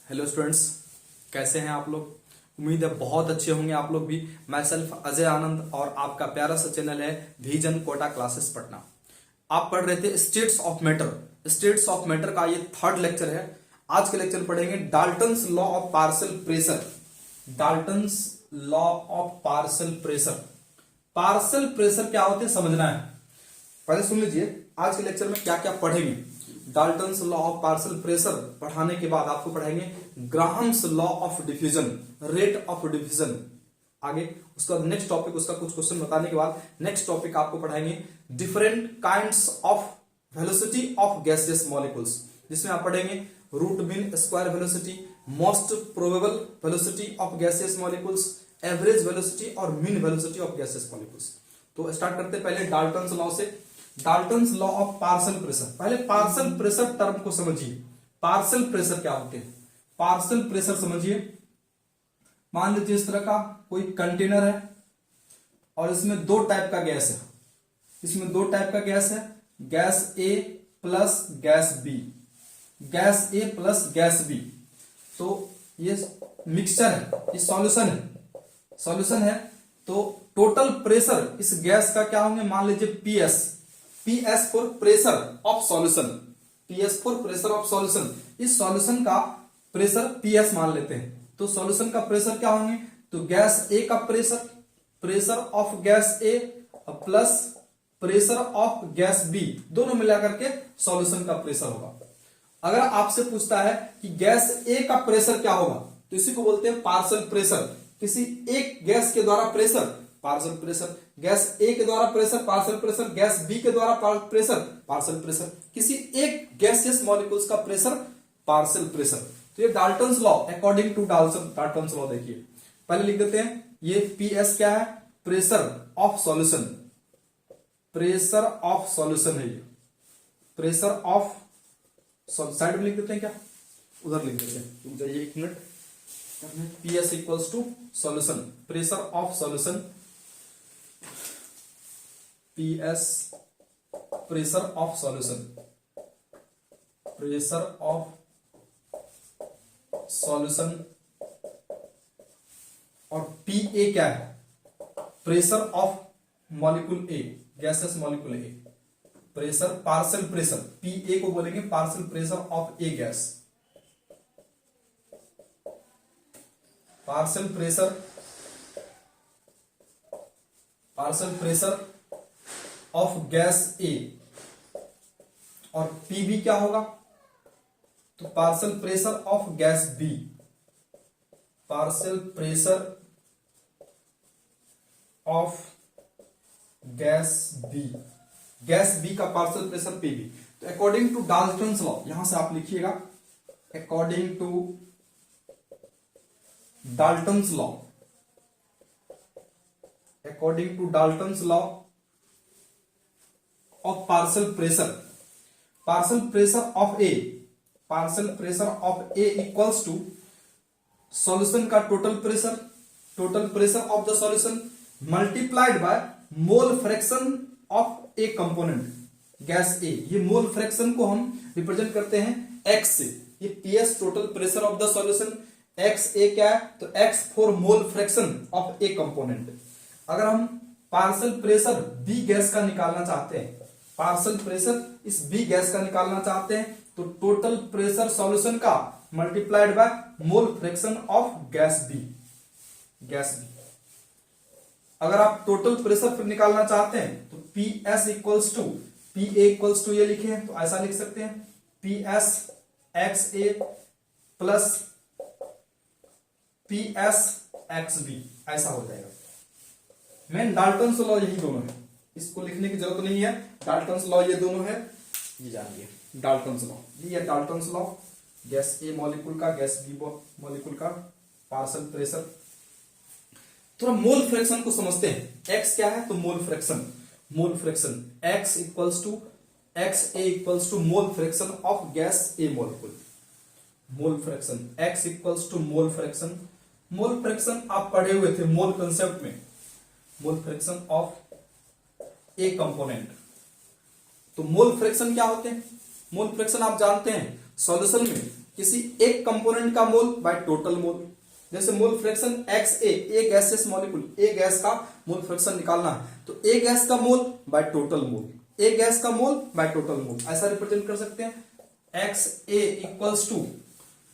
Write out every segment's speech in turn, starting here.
Hello students, कैसे हैं आप लोग। उम्मीद है बहुत अच्छे होंगे आप लोग भी। मैं सेल्फ अजय आनंद और आपका प्यारा सा चैनल है विजन कोटा क्लासेस पटना। आप पढ़ रहे थे states of matter. States of matter का ये थर्ड लेक्चर है। आज के लेक्चर पढ़ेंगे Dalton's law of partial pressure. Dalton's law of partial pressure. Partial pressure क्या होते हैं समझना है। पहले सुन लीजिए आज के लेक्चर में क्या क्या पढ़ेंगे। Dalton's law of partial pressure पढ़ाने के बाद आपको पढ़ाएंगे Graham's law of diffusion, rate of diffusion. आगे उसका नेक्स्ट टॉपिक, उसका कुछ क्वेश्चन बताने के बाद नेक्स्ट टॉपिक आपको पढ़ाएंगे different kinds of velocity of gaseous molecules, जिसमें आप पढ़ेंगे root mean square velocity, most probable velocity of gaseous molecules, average velocity और mean velocity of gaseous molecules. तो स्टार्ट करते हैं पहले डाल्टन्स लॉ से। Dalton's law of partial pressure. पहले पार्शियल प्रेशर टर्म को समझिए। पार्शियल प्रेशर क्या होते हैं। पार्शियल प्रेशर समझिए। मान लीजिए इस तरह का कोई कंटेनर है और इसमें दो टाइप का गैस है। इसमें दो टाइप का गैस है, gas A plus gas B. Gas A plus gas B. तो ये मिक्सचर है, ये सॉल्यूशन है। सॉल्यूशन है तो टोटल प्रेशर इस गैस का क्या होंगे, मान लीजिए PS. PS for pressure of solution. PS for pressure of solution. इस सॉल्यूशन का प्रेशर पीएस मान लेते हैं। तो सॉल्यूशन का प्रेशर क्या होंगे, तो गैस ए का pressure, pressure of gas A plus pressure of gas B, दोनों मिलाकर के सॉल्यूशन का प्रेशर होगा। अगर आपसे पूछता है कि गैस ए का प्रेशर क्या होगा, तो इसी को बोलते हैं पार्शियल प्रेशर। किसी एक गैस के द्वारा pressure, partial pressure. Gas A के द्वारा pressure, partial pressure. Gas B के द्वारा प्रेशर, पार्शियल प्रेशर। किसी एक गैसियस मॉलिक्यूल्स का प्रेशर, पार्शियल प्रेशर। तो ये Dalton's law, according to Dalton's law देखिए। पहले लिख देते हैं, ये पीएस क्या है, pressure of solution. Pressure of solution है ये, प्रेशर ऑफ। साइड में लिख देते हैं क्या, उधर लिख देते हैं, रुक जाइए एक minute. PS equals to solution, pressure of solution. PS pressure of solution, pressure of solution. और पीए क्या है, pressure of molecule A, gases molecule A. Pressure partial pressure, PA को बोलेंगे partial pressure of A gas. Partial pressure, partial pressure of gas A. और PB क्या होगा, तो partial pressure of gas B. Partial pressure of gas B, gas B का partial pressure PB. तो according to Dalton's law, यहां से आप लिखिएगा according to Dalton's law, according to Dalton's law of partial pressure, partial pressure of A, partial pressure of A equals to solution का total pressure, total pressure of the solution multiplied by mole fraction of A component, gas A. ये mole fraction को हम represent करते हैं x से। ये PS total pressure of the solution, x A क्या है, तो x for mole fraction of A component. अगर हम पार्शियल प्रेशर बी गैस का निकालना चाहते हैं, पार्शियल प्रेशर इस बी गैस का निकालना चाहते हैं, तो टोटल प्रेशर सॉल्यूशन का multiplied by mole fraction of gas B, gas B. अगर आप टोटल प्रेशर फिर निकालना चाहते हैं तो P S equals to, P A equals to ये लिखे हैं तो ऐसा लिख सकते हैं, P S x A plus P S x B, ऐसा हो जाएगा। मेन डाल्टन्स लॉ यही दोनों है, इसको लिखने की जरूरत नहीं है। डाल्टन्स लॉ ये दोनों है, ये जानिए डाल्टन्स लॉ। ये Dalton's law, gas A molecule का, गैस बी मॉलिक्यूल का पार्शियल प्रेशर। थोड़ा मोल फ्रैक्शन को समझते हैं। एक्स क्या है, तो mole fraction, mole fraction X equals to X A equals to mole fraction of gas A molecule. Mole fraction X equals to mole fraction. Mole fraction आप पढ़े हुए थे मोल कंसेप्ट में, mole fraction of A component. तो mole fraction क्या होते हैं, मोल fraction आप जानते हैं सॉल्यूशन में किसी एक कंपोनेंट का मोल बाय टोटल मोल। जैसे mole fraction XA, A gaseous molecule, A gas का मोल फ्रैक्शन निकालना है तो ए गैस का mole by total mole, A gas का मोल बाय टोटल मोल, ऐसा रिप्रेजेंट कर सकते हैं। XA equals to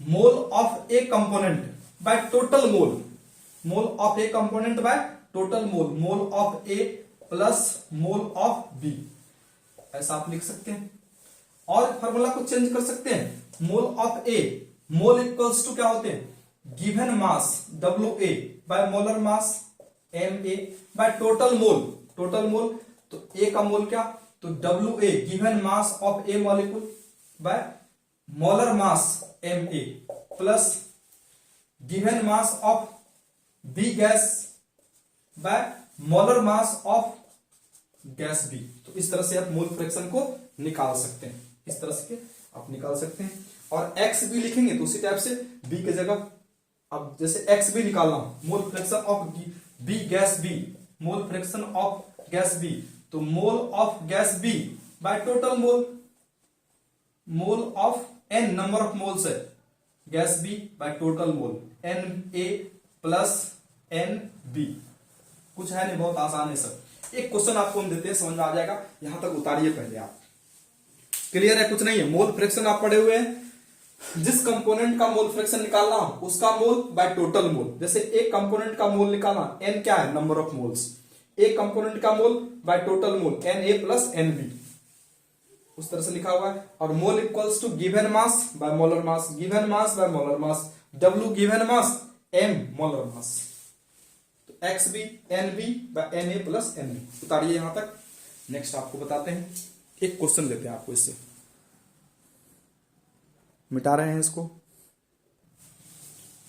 mole of A component by total mole, mole of A component by total mole, mole of A plus mole of B, ऐसा आप लिख सकते हैं। और फॉर्मूला को चेंज कर सकते हैं, mole of A, mole equals to क्या होते हैं, given mass WA by molar mass MA by total mole, total mole तो A का मोल क्या, तो WA given mass of A molecule by molar mass MA plus given mass of B gas by molar mass of gas B। तो इस तरह से आप mole fraction को निकाल सकते हैं, इस तरह से आप निकाल सकते हैं। और XB लिखेंगे तो उसी टाइप से B की जगह, अब जैसे XB निकालना, mole fraction of B gas B, mole fraction of gas B, तो mole of gas B by total mole, mole of N number of moles है gas B by total mole, NA plus NB। कुछ है नहीं, बहुत आसान है sir. एक question आपको हम देते हैं, समझ में आ जाएगा, यहां तक उतारिए पहले आप, क्लियर है, कुछ नहीं है। मोल फ्रैक्शन आप पढ़े हुए हैं, जिस कंपोनेंट का मोल फ्रैक्शन निकालना हो उसका मोल बाय टोटल मोल। जैसे एक कंपोनेंट का मोल निकालना, N क्या है, नंबर ऑफ मोल्स, एक कंपोनेंट का mole by total mole Na plus NB, उस तरह से लिखा हुआ है। और mole equals to given mass by molar mass, given mass by molar mass, W given mass M molar mass, तो XB NB by Na plus NB। उतारिए यहां तक। नेक्स्ट आपको बताते हैं, एक क्वेश्चन लेते हैं आपको, इससे मिटा रहे हैं इसको।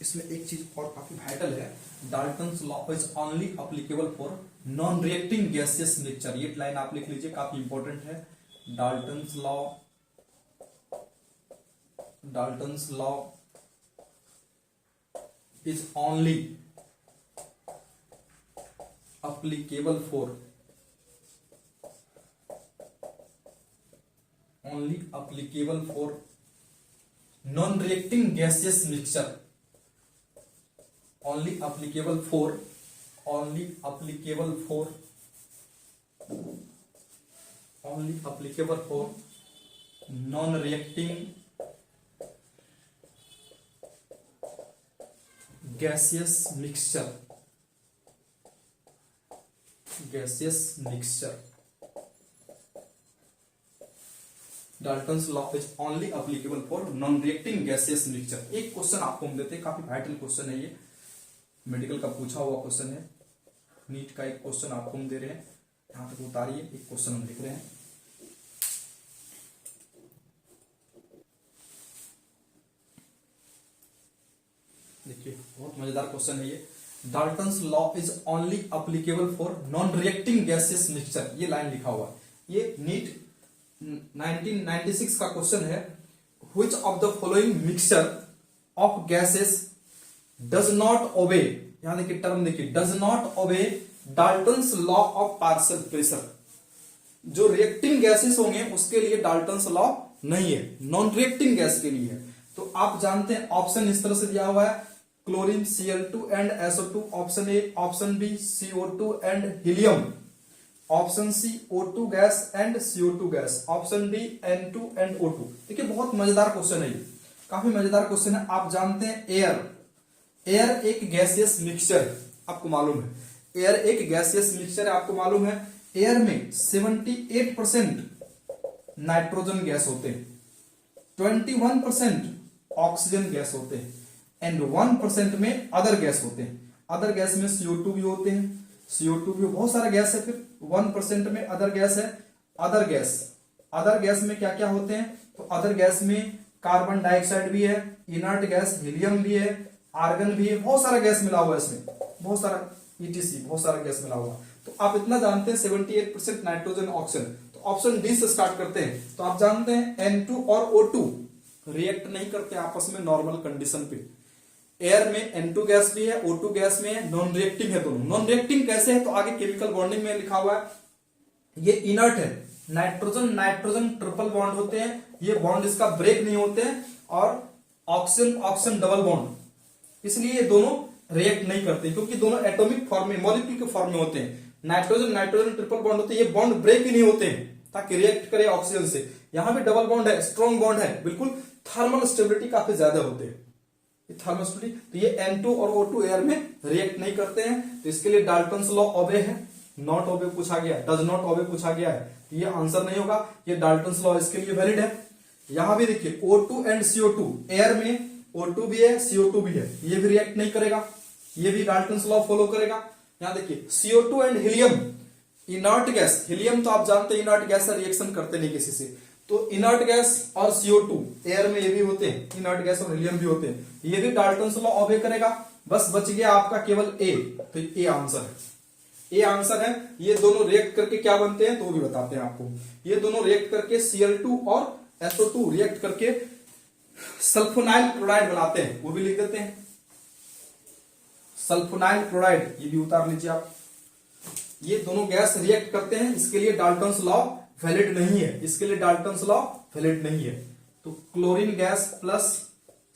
इसमें एक चीज और काफी वाइटल है, Dalton's law is only applicable for non reacting gaseous mixture. ये लाइन आप लिख लीजिए, काफी इंपॉर्टेंट है। Dalton's law is only applicable for non-reacting gaseous mixture, only applicable for non-reacting gaseous mixture, Dalton's law is only applicable for non reacting gaseous mixture. एक question आपको हम देते हैं, काफी वाइटल क्वेश्चन है, ये मेडिकल का पूछा हुआ क्वेश्चन है, नीट का एक क्वेश्चन आपको हम दे रहे हैं, यहां तक उतारिए। एक क्वेश्चन हम लिख रहे हैं, देखिए बहुत मजेदार क्वेश्चन है ये। Dalton's law is only applicable for non reacting gaseous mixture, ये लाइन लिखा हुआ है, ये नीट 1996 का क्वेश्चन है। Which of the following mixture of gases does not obey, यहां देखिए टर्म देखिए, does not obey Dalton's law of partial pressure. जो रिएक्टिंग गैसेस होंगे उसके लिए डाल्टन्स लॉ नहीं है, नॉन रिएक्टिंग गैस के लिए है। तो आप जानते हैं, ऑप्शन इस तरह से दिया हुआ है, chlorine Cl2 and SO2, option A, option B CO2 and helium, option C O2 gas and CO2 gas, option D N2 and O2। देखिए बहुत मजेदार क्वेश्चन है ये, काफी मजेदार क्वेश्चन है। आप जानते हैं एयर एक गैसियस मिक्सचर है, आपको मालूम है, एयर एक गैसियस मिक्सचर है, आपको मालूम है। एयर में 78% नाइट्रोजन गैस होते हैं, 21% ऑक्सीजन गैस होते हैं एंड 1% में अदर गैस होते हैं। अदर गैस में CO2 भी होते हैं, CO2 भी बहुत सारा गैस है। फिर 1% में अदर गैस है। अदर गैस में क्या क्या होते हैं, तो अदर गैस में कार्बन डाइऑक्साइड भी है, इनर्ट गैस हीलियम भी है, आर्गन भी है, बहुत सारा गैस मिला हुआ है इसमें, बहुत सारा ETC, बहुत सारा गैस मिला हुआ। तो आप इतना जानते हैं 78% नाइट्रोजन ऑक्सीजन। तो ऑप्शन डी से स्टार्ट करते हैं। तो आप जानते हैं N2 और O2 रिएक्ट नहीं करते आपस में नॉर्मल कंडीशन पे। एयर में N2 गैस भी है, O2 गैस में है, नॉन रिएक्टिंग है दोनों। नॉन रिएक्टिंग कैसे है, तो आगे केमिकल बॉन्डिंग में लिखा हुआ है, ये इनर्ट है, नाइट्रोजन ट्रिपल बॉन्ड होते हैं, ये बॉन्ड इसका ब्रेक नहीं होते हैं, और ऑक्सीजन ऑक्सीजन डबल बॉन्ड, इसलिए ये दोनों रिएक्ट नहीं करते क्योंकि दोनों एटॉमिक फॉर्म में, मॉलिक्यूल के फॉर्म में होते हैं। नाइट्रोजन नाइट्रोजन ट्रिपल बॉन्ड होते हैं, ये बॉन्ड ब्रेक ही नहीं होते हैं ताकि रिएक्ट करे ऑक्सीजन से। यहां भी डबल बॉन्ड है, स्ट्रॉन्ग बॉन्ड है, बिल्कुल थर्मल स्टेबिलिटी काफी ज्यादा होते हैं, थर्मल स्टेबिलिटी। तो ये N2 और O2 एयर में रिएक्ट नहीं करते हैं, तो इसके लिए डाल्टन्स लॉ ओबे है। नॉट ओबे पूछा गया, डज नॉट ओबे पूछा गया है, तो ये आंसर नहीं होगा। ये डाल्टन्स लॉ इसके लिए वैलिड है। यहां भी देखिए O2 एंड CO2, एयर में O2 भी है CO2 भी है, ये भी रिएक्ट नहीं करेगा, ये भी डाल्टन्स लॉ फॉलो करेगा। यहां देखिए CO2 and helium, inert gas, helium तो आप जानते हैं इनर्ट गैस है, रिएक्शन करते नहीं किसी से, तो इनर्ट गैस और CO2 एयर में ये भी होते हैं, इनर्ट गैस और हीलियम भी होते हैं, ये भी डाल्टन्स लॉ ओबे करेगा। बस बच गया आपका केवल ए, तो ए आंसर है, ए आंसर है। ये दोनों रिएक्ट करके क्या बनते हैं तो वो भी बताते हैं आपको। ये दोनों रिएक्ट करके Cl2 और SO2 रिएक्ट करके सल्फोनाइल क्लोराइड बनाते हैं, वो भी लिख देते हैं, सल्फोनाइल क्लोराइड, ये भी उतार लीजिए आप। ये दोनों गैस रिएक्ट करते हैं, इसके लिए डाल्टन्स लॉ वैलिड नहीं है, इसके लिए डाल्टन्स लॉ वैलिड नहीं है। तो chlorine gas plus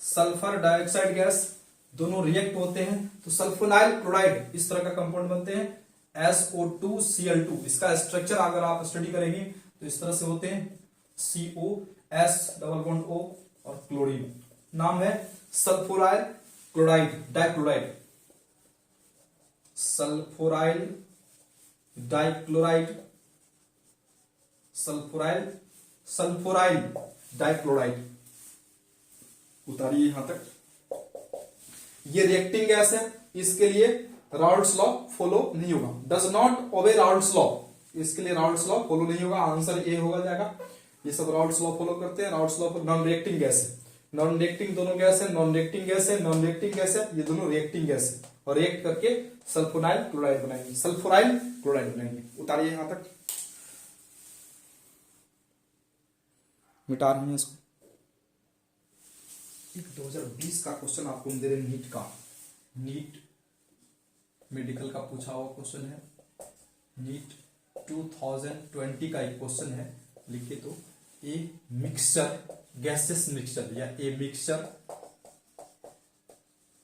sulphur dioxide gas दोनों रिएक्ट होते हैं, तो सल्फोनाइल क्लोराइड इस तरह का कंपाउंड बनते हैं, SO2Cl2। इसका स्ट्रक्चर अगर आप स्टडी करेंगे तो इस तरह से होते हैं, COS डबल बॉन्ड O और क्लोरीन, नाम है सल्फोराइल क्लोराइड डाइक्लोराइड, सल्फोराइल डाइक्लोराइड, सल्फोराइल सल्फोराइल डाइक्लोराइड, उतारिए यहां तक। ये रिएक्टिंग गैस है, इसके लिए राउल्ट्स लॉ फॉलो नहीं होगा, does not obey Raoult's law, इसके लिए राउल्ट्स लॉ फॉलो नहीं होगा, आंसर ए होगा जाएगा। ये सब राउल्ट्स लॉ फॉलो करते हैं, Raoult's law non reacting gas है, नॉन रिएक्टिंग दोनों गैस है, नॉन रिएक्टिंग गैस है, नॉन रिएक्टिंग गैस है, ये दोनों रिएक्टिंग गैस है और रिएक्ट करके सल्फोनाइल क्लोराइड बनाएंगे, सल्फोराइल क्लोराइड बनाएंगे। उतारिए यहां तक, मिटा रहे हैं इसको। एक 2020 का क्वेश्चन आपको दे रहे, नीट का, नीट मेडिकल का पूछा हुआ क्वेश्चन है, नीट 2020 का एक क्वेश्चन है, लिखे तो ए मिक्सचर गैसेस मिक्सचर या a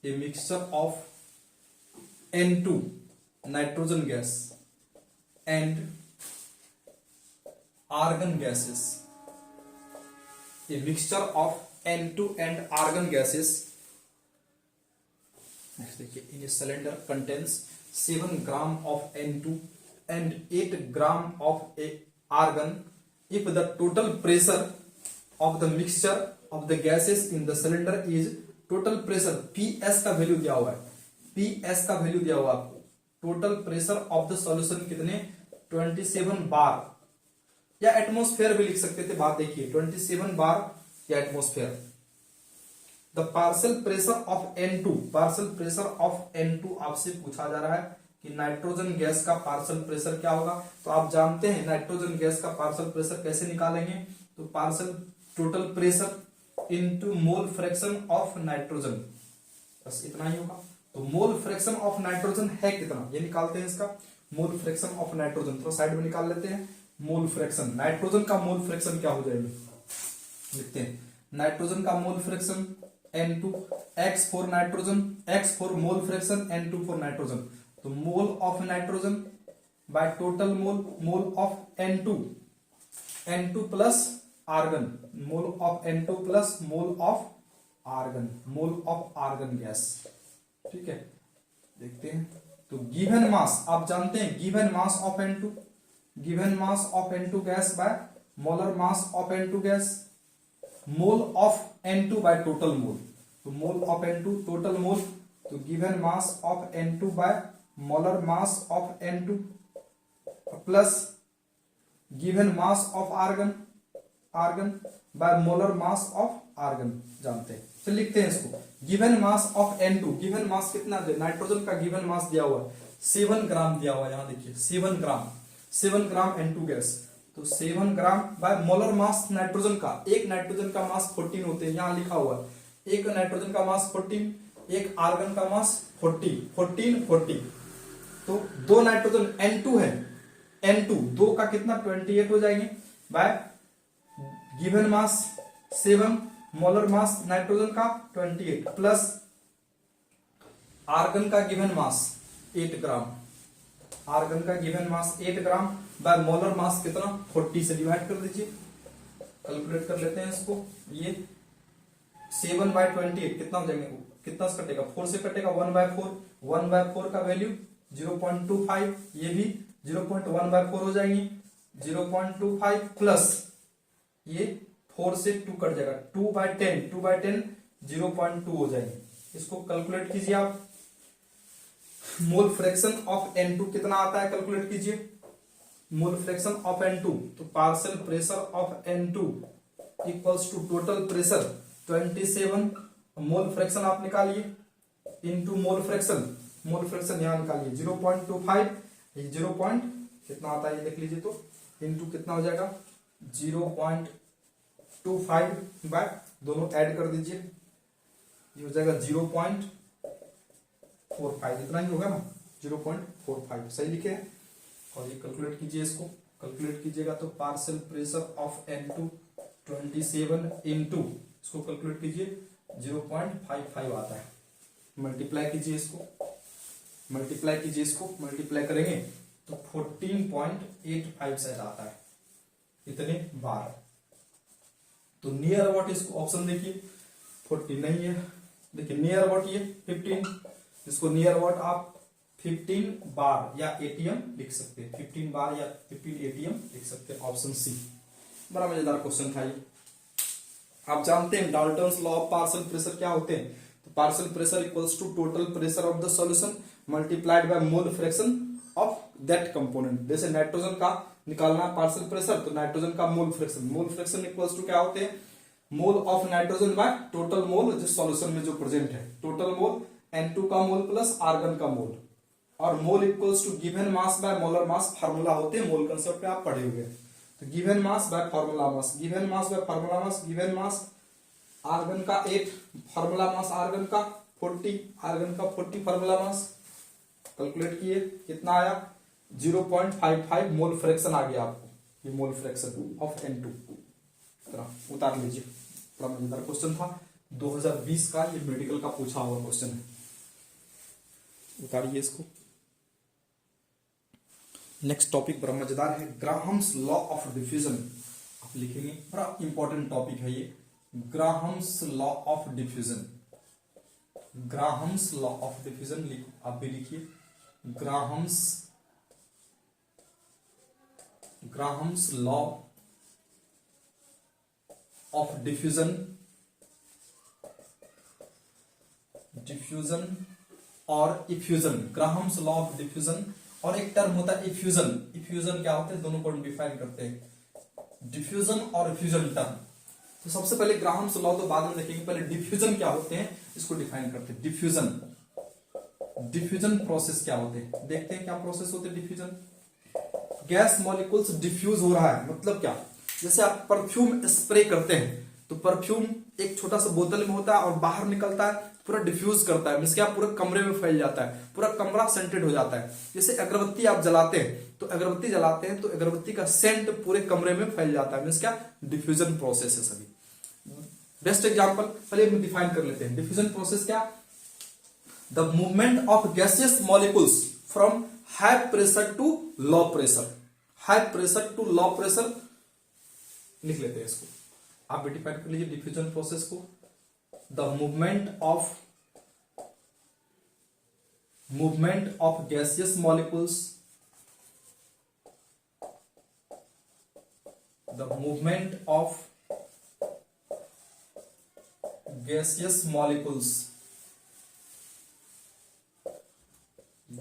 mixture of N2 nitrogen gas and argon gases, a mixture of N2 and argon gases, next देखिए, in a cylinder contains 7 gram of N2 and 8 gram of argon if the total pressure of the mixture of the gases in the cylinder is, total pressure PS का value दिया हुआ है, PS का value दिया हुआ आपको, total pressure of the solution कितने 27 बार या एटमॉस्फेयर भी लिख सकते थे, बात देखिए 27 बार या atmosphere. The partial pressure of N2, partial pressure of N2 आपसे पूछा जा रहा है कि नाइट्रोजन गैस का पार्शियल प्रेशर क्या होगा, तो आप जानते हैं नाइट्रोजन गैस का पार्शियल प्रेशर कैसे निकालेंगे, तो partial total pressure into mole fraction of nitrogen, बस इतना ही होगा। तो मोल फ्रैक्शन ऑफ नाइट्रोजन है कितना, ये निकालते हैं इसका, मोल फ्रैक्शन ऑफ नाइट्रोजन थोड़ा साइड में निकाल लेते हैं। मोल फ्रैक्शन नाइट्रोजन का मोल फ्रैक्शन क्या हो जाएगा, लिखते हैं, नाइट्रोजन का mole fraction N2, X for nitrogen, X for mole fraction, N2 for nitrogen, तो mole of nitrogen by total mole, mole of N2, N2 plus argon, mole of N2 plus mole of argon, mole of argon gas, ठीक है। देखते हैं, तो given मास आप जानते हैं, given mass of N2, given mass of N2 gas by molar mass of N2 gas, mole of N2 by total mole, तो mole of N2 total mole, तो given mass of N2 by molar mass of N2 plus given mass of argon, argon by molar mass of argon, जानते हैं। तो लिखते हैं इसको, given mass of N2, given mass कितना है, nitrogen का गिवन मास दिया हुआ है 7 ग्राम दिया हुआ है, यहां देखिए 7 ग्राम, 7 ग्राम N2 गैस, तो 7 ग्राम बाय मोलर मास नाइट्रोजन का, एक नाइट्रोजन का मास 14 होते हैं, यहां लिखा हुआ है, एक नाइट्रोजन का मास 14, एक आर्गन का मास 40, तो दो नाइट्रोजन N2 है, N2 दो का कितना 28 हो जाएंगे, bye given mass 7 molar mass nitrogen का 28 प्लस आर्गन का गिवन मास 8 ग्राम, आर्गन का गिवन मास 8 ग्राम बाय मोलर मास कितना 40 से डिवाइड कर दीजिए, कैलकुलेट कर लेते हैं इसको। ये 7/28 कितना हो जाएंगे, कितना से कटेगा 4 से कटेगा 1/4, 1/4 का वैल्यू 0.25, ये भी 0.1/4 हो जाएंगी 0.25 प्लस ये 4 से 2 कट जाएगा 2/10, 2/10 0.2 हो जाएंगे। इसको कैलकुलेट कीजिए आप। मोल फ्रैक्शन ऑफ N2 कितना आता है कैलकुलेट कीजिए। मोल फ्रैक्शन ऑफ N2 तो partial pressure of N2 equals to total pressure 27, mole fraction आप निकालिए into mole fraction, mole fraction यहां निकालिए 0.25, 0 कितना आता है ये देख लीजिए, तो इनटू कितना हो जाएगा 0.25 बाय दोनों ऐड कर दीजिए, ये हो जाएगा 0.45, इतना ही होगा ना 0.45 सही लिखे हैं। और ये कैलकुलेट कीजिए, इसको कैलकुलेट कीजिएगा तो partial pressure of N2 27 into इसको कैलकुलेट कीजिए 0.55 आता है। मल्टीप्लाई कीजिए इसको, मल्टीप्लाई कीजिए इसको, मल्टीप्लाई करेंगे तो 14.85 शायद आता है इतने बार। तो नियर अबाउट इसको ऑप्शन देखिए 40 नहीं है, देखिए नियर अबाउट ये 15, इसको नियर अबाउट आप 15 बार या एटीएम लिख सकते हैं, 15 बार या 15 एटीएम लिख सकते हैं, ऑप्शन सी। बड़ा मजेदार क्वेश्चन था ये। आप जानते हैं Dalton's law of partial pressure क्या होते हैं, तो partial pressure equals to total pressure of the solution multiplied by mole fraction of that component. जैसे नाइट्रोजन का निकालना पार्शियल प्रेशर तो नाइट्रोजन का mole fraction, mole fraction equals to क्या होते हैं mole of nitrogen by total mole जो solution में जो प्रेजेंट है, टोटल मोल N2 का मोल प्लस आर्गन का मोल, और mole equals to given mass by molar mass, formula होते हैं मोल कंसेप्ट पे आप पढ़े हुए हैं। तो given mass by formula mass, given mass by formula mass, given mass argon का 8, फार्मूला मास आर्गन का 40, आर्गन का 40 फार्मूला मास, कैलकुलेट किए कितना आया 0.55 मोल फ्रैक्शन आ गया आपको, ये मोल फ्रैक्शन ऑफ N2 उतार लीजिए। बड़ा मजेदार क्वेश्चन था 2020 का, ये मेडिकल का पूछा हुआ क्वेश्चन है, उतारिए इसको। नेक्स्ट टॉपिक बड़ा मजेदार है, ग्राहम्स लॉ ऑफ डिफ्यूजन। आप लिखेंगे, बड़ा इंपॉर्टेंट टॉपिक है ये, Graham's law of diffusion, Graham's law of diffusion आप भी लिखिए, Graham's law of diffusion, diffusion और effusion, Graham's law of diffusion. और एक टर्म होता है इफ्यूजन, इफ्यूजन क्या होते हैं दोनों को डिफाइन करते हैं, डिफ्यूजन और इफ्यूजन टर्म। तो सबसे पहले ग्राहम्स लॉ तो बाद में देखेंगे, पहले डिफ्यूजन क्या होते हैं इसको डिफाइन करते हैं। डिफ्यूजन, डिफ्यूजन प्रोसेस क्या होते हैं, देखते हैं क्या प्रोसेस होते हैं डिफ्यूजन। गैस मॉलिक्यूल्स डिफ्यूज हो रहा है, मतलब क्या, जैसे आप परफ्यूम स्प्रे करते हैं तो परफ्यूम एक छोटा सा बोतल में होता है और बाहर निकलता है पूरा डिफ्यूज करता है, मींस क्या पूरे कमरे में फैल जाता है, पूरा कमरा सेंटेड हो जाता है। जैसे अगरबत्ती आप जलाते हैं तो अगरबत्ती जलाते हैं तो अगरबत्ती का सेंट पूरे कमरे में फैल जाता है, मींस क्या डिफ्यूजन प्रोसेस है सभी। बेस्ट एग्जांपल पहले हम डिफाइन कर लेते हैं, डिफ्यूजन प्रोसेस क्या, the movement of gaseous molecules from high pressure to low pressure, high pressure to low pressure लिख लेते हैं इसको, आप भी डिफाइन कर लीजिए डिफ्यूजन प्रोसेस को। The movement of gaseous molecules, the movement of gaseous molecules,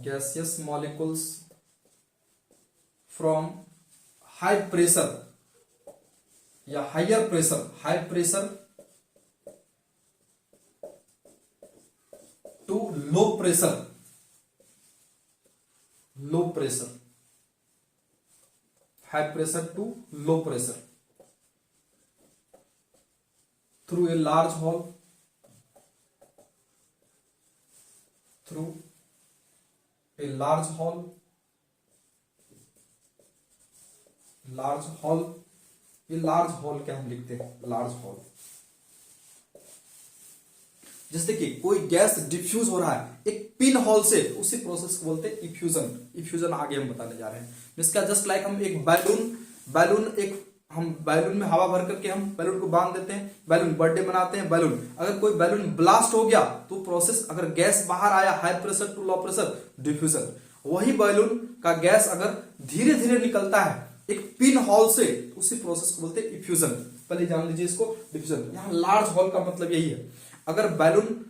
gaseous molecules from high pressure या higher pressure, high pressure to low pressure, low pressure, high pressure to low pressure through a large hole, through a large hole, large hole, ये large hall क्या हम लिखते हैं, large hall, जैसे देखिए कोई gas diffuse हो रहा है एक पिन होल से, उसी प्रोसेस को बोलते हैं इफ्यूजन। इफ्यूजन आगे हम बताने जा रहे हैं। इसका जस्ट लाइक हम एक बैलून में हवा भर करके हम बैलून को बांध देते हैं, बैलून बर्थडे मनाते हैं, बैलून अगर कोई बैलून ब्लास्ट हो गया तो प्रोसेस, अगर गैस बाहर आया high pressure to low pressure, diffusion. वही बैलून का गैस अगर धीरे धीरे निकलता है एक पिन होल से, उसी प्रोसेस को बोलते हैं इफ्यूजन। पहले जान लीजिए इसको, डिफ्यूजन। यहाँ लार्ज होल का मतलब यही है, अगर बैलून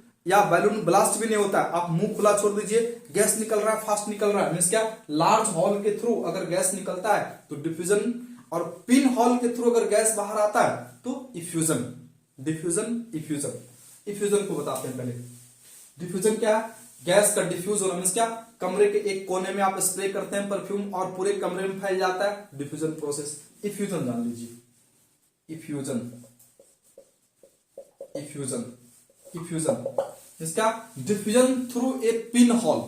ब्लास्ट भी नहीं होता है, आप मुंह खुला छोड़ दीजिए, गैस निकल रहा है, फास्ट निकल रहा है, मींस क्या, लार्ज होल के थ्रू अगर गैस निकलता है तो डिफ्यूजन, और पिन होल के थ्रू अगर गैस बाहर आता है तो इफ्यूजन। Diffusion, effusion. इफ्यूजन को बताते हैं पहले। डिफ्यूजन क्या है? गैस का डिफ्यूज होना, मींस क्या, कमरे के एक कोने में आप स्प्रे करते हैं परफ्यूम और पूरे कमरे में फैल जाता है, डिफ्यूजन प्रोसेस। इफ्यूजन जान लीजिए, इफ्यूजन, इफ्यूजन, इफ्यूजन। इसका diffusion through a pin hole,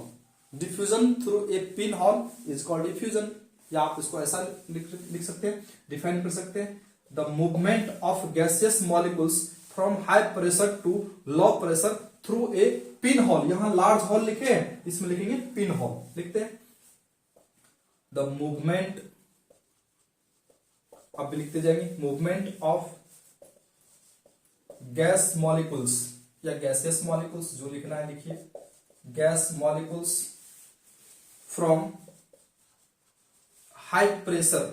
diffusion through a pin whole is called effusion. या आप इसको ऐसा लिख सकते हैं, डिफाइन कर सकते हैं, the movement of gaseous molecules from high pressure to low pressure through a pin hole. यहां लार्ज होल लिखे हैं, इसमें लिखेंगे पिन होल, लिखते हैं द मूवमेंट, अब भी लिखते जाएंगे, मूवमेंट ऑफ गैस मॉलिक्यूल्स या गैसियस मॉलिक्यूल्स, जो लिखना है लिखिए, gas molecules from high pressure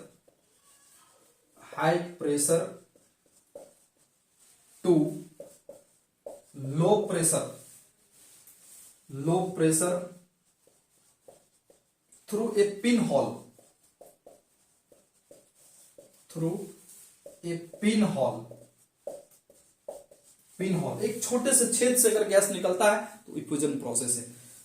to low pressure through a pin hole, pin hole, एक छोटे से छेद से अगर गैस निकलता है तो इफ्यूजन प्रोसेस है।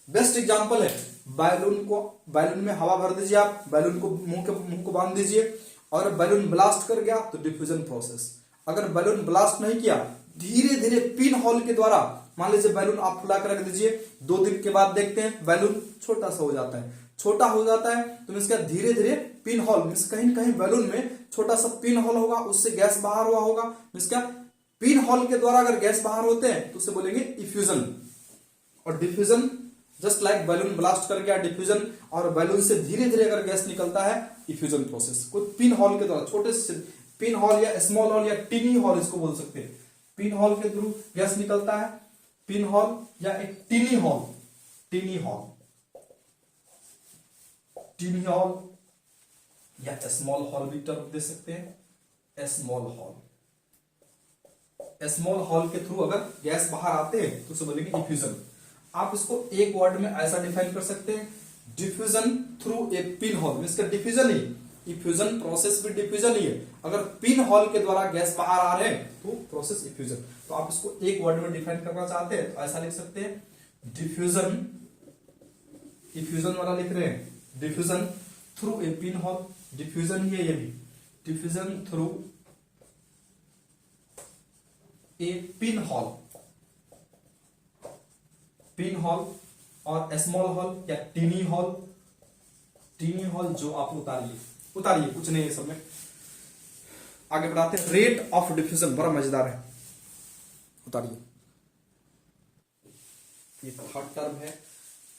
बेस्ट एग्जांपल है, बैलून में हवा भर दीजिए, आप बैलून को मुंह को बांध दीजिए और बैलून ब्लास्ट कर गया तो डिफ्यूजन प्रोसेस। अगर बैलून ब्लास्ट नहीं किया, धीरे धीरे पिन होल के द्वारा, मान लीजिए बैलून आप फुला कर रख दीजिए, 2 दिन के बाद देखते हैं बैलून छोटा सा हो जाता है, छोटा हो जाता है तो इसका धीरे धीरे पिन होल, मींस कहीं कहीं बैलून में छोटा सा पिन होल होगा, उससे गैस बाहर हुआ होगा, मींस क्या, पिन होल के द्वारा अगर गैस बाहर होते हैं तो उसे बोलेंगे इफ्यूजन। और diffusion just like balloon blast कर गया, डिफ्यूजन, और बैलून से धीरे धीरे अगर गैस निकलता है, इफ्यूजन प्रोसेस। कोई पिन होल के द्वारा, छोटे से पिन होल या स्मॉल होल या टिनी होल इसको बोल सकते हैं, पिन होल के थ्रू गैस निकलता है, पिन होल या एक tiny hole, tiny hole, tiny hole या स्मॉल होल भी टर्म दे सकते हैं, स्मॉल होल। स्मॉल होल के थ्रू अगर गैस बाहर आते हैं तो उसे बोलेंगे इफ्यूजन। आप इसको एक वर्ड में ऐसा डिफाइन कर सकते हैं, diffusion through a pin whole, इसका डिफ्यूजन ही, इफ्यूजन प्रोसेस भी डिफ्यूजन ही है। अगर पिन होल के द्वारा गैस बाहर आ रहे हैं तो प्रोसेस इफ्यूजन। तो आप इसको एक वर्ड में डिफाइन करना चाहते हैं तो ऐसा लिख सकते हैं, डिफ्यूजन, इफ्यूजन वाला लिख रहे हैं, diffusion through a pin hole, डिफ्यूजन ही है ये भी, diffusion through a pin hole, pin hole और स्मॉल होल या टीनी होल, टीनी होल जो आप उतारिए कुछ नहीं है सब में। आगे बढ़ाते हैं, रेट ऑफ डिफ्यूजन बड़ा मजेदार है, उतारिए। ये थर्ड टर्म है,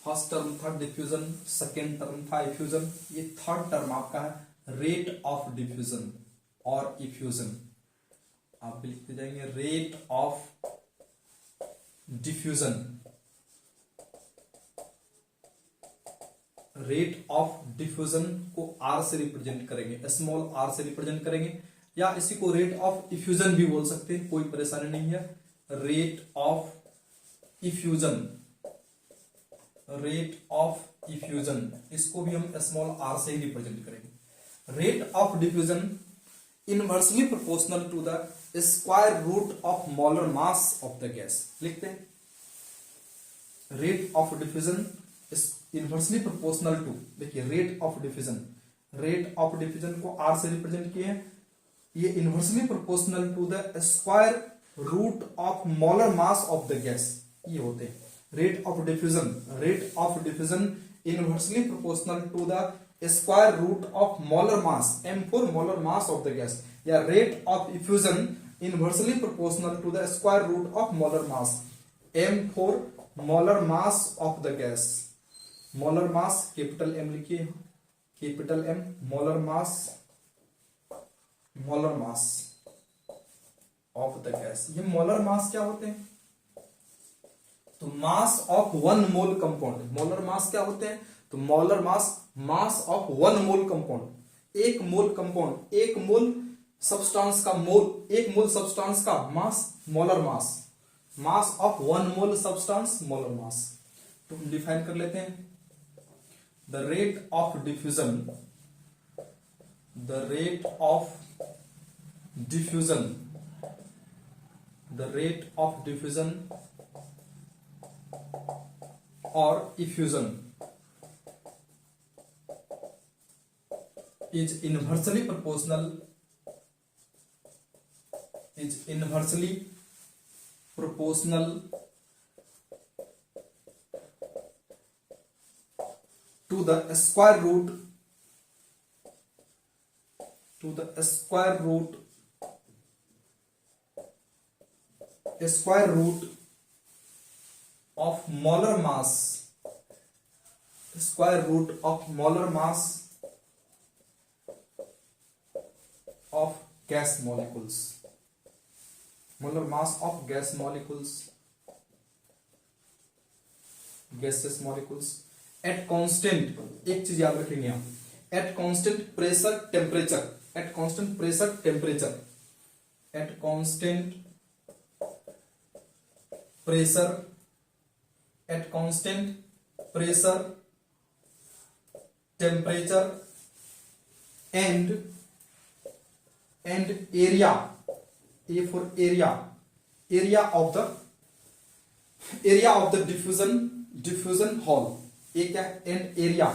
फर्स्ट टर्म था डिफ्यूजन, सेकेंड टर्म था इफ्यूजन, ये थर्ड टर्म आपका है रेट ऑफ डिफ्यूजन और इफ्यूजन। आप भी लिखते जाएंगे, rate of diffusion, rate of diffusion को आर से रिप्रेजेंट करेंगे, स्मॉल आर से रिप्रेजेंट करेंगे, या इसी को रेट ऑफ इफ्यूजन भी बोल सकते हैं, कोई परेशानी नहीं है। Rate of effusion, rate of effusion, इसको भी हम स्मॉल आर से ही रिप्रेजेंट करेंगे। Rate of diffusion inversely proportional to the square root of molar mass of the gas, लिखते हैं। Rate of diffusion inversely proportional to, देखिए rate of diffusion, rate of diffusion को आर से represent किए हैं, ये inversely proportional to the square root of molar mass of the gas, ये होते हैं rate of diffusion. Rate of diffusion inversely proportional to the square root of molar mass, m for molar mass of the gas, या rate of effusion inversely proportional to the square root of molar mass. M for molar mass of the gas. Molar mass capital M लिखिए, capital M, molar mass of the gas. ये molar mass क्या होते हैं? तो mass of one mole compound. Molar mass क्या होते हैं? तो molar mass of one mole compound, एक मोल कंपाउंड, एक मोल सब्सटेंस का एक मोल सब्सटेंस का mass molar mass of one mole substance molar mass. तो हम डिफाइन कर लेते हैं, द रेट ऑफ डिफ्यूजन और effusion is inversely proportional to the square root of molar mass of gas molecules, molar mass of gaseous molecules at constant, एक चीज याद रखेंगे आप, at constant pressure temperature, at constant pressure temperature and area, A for area of the diffusion hall, ये क्या है? and area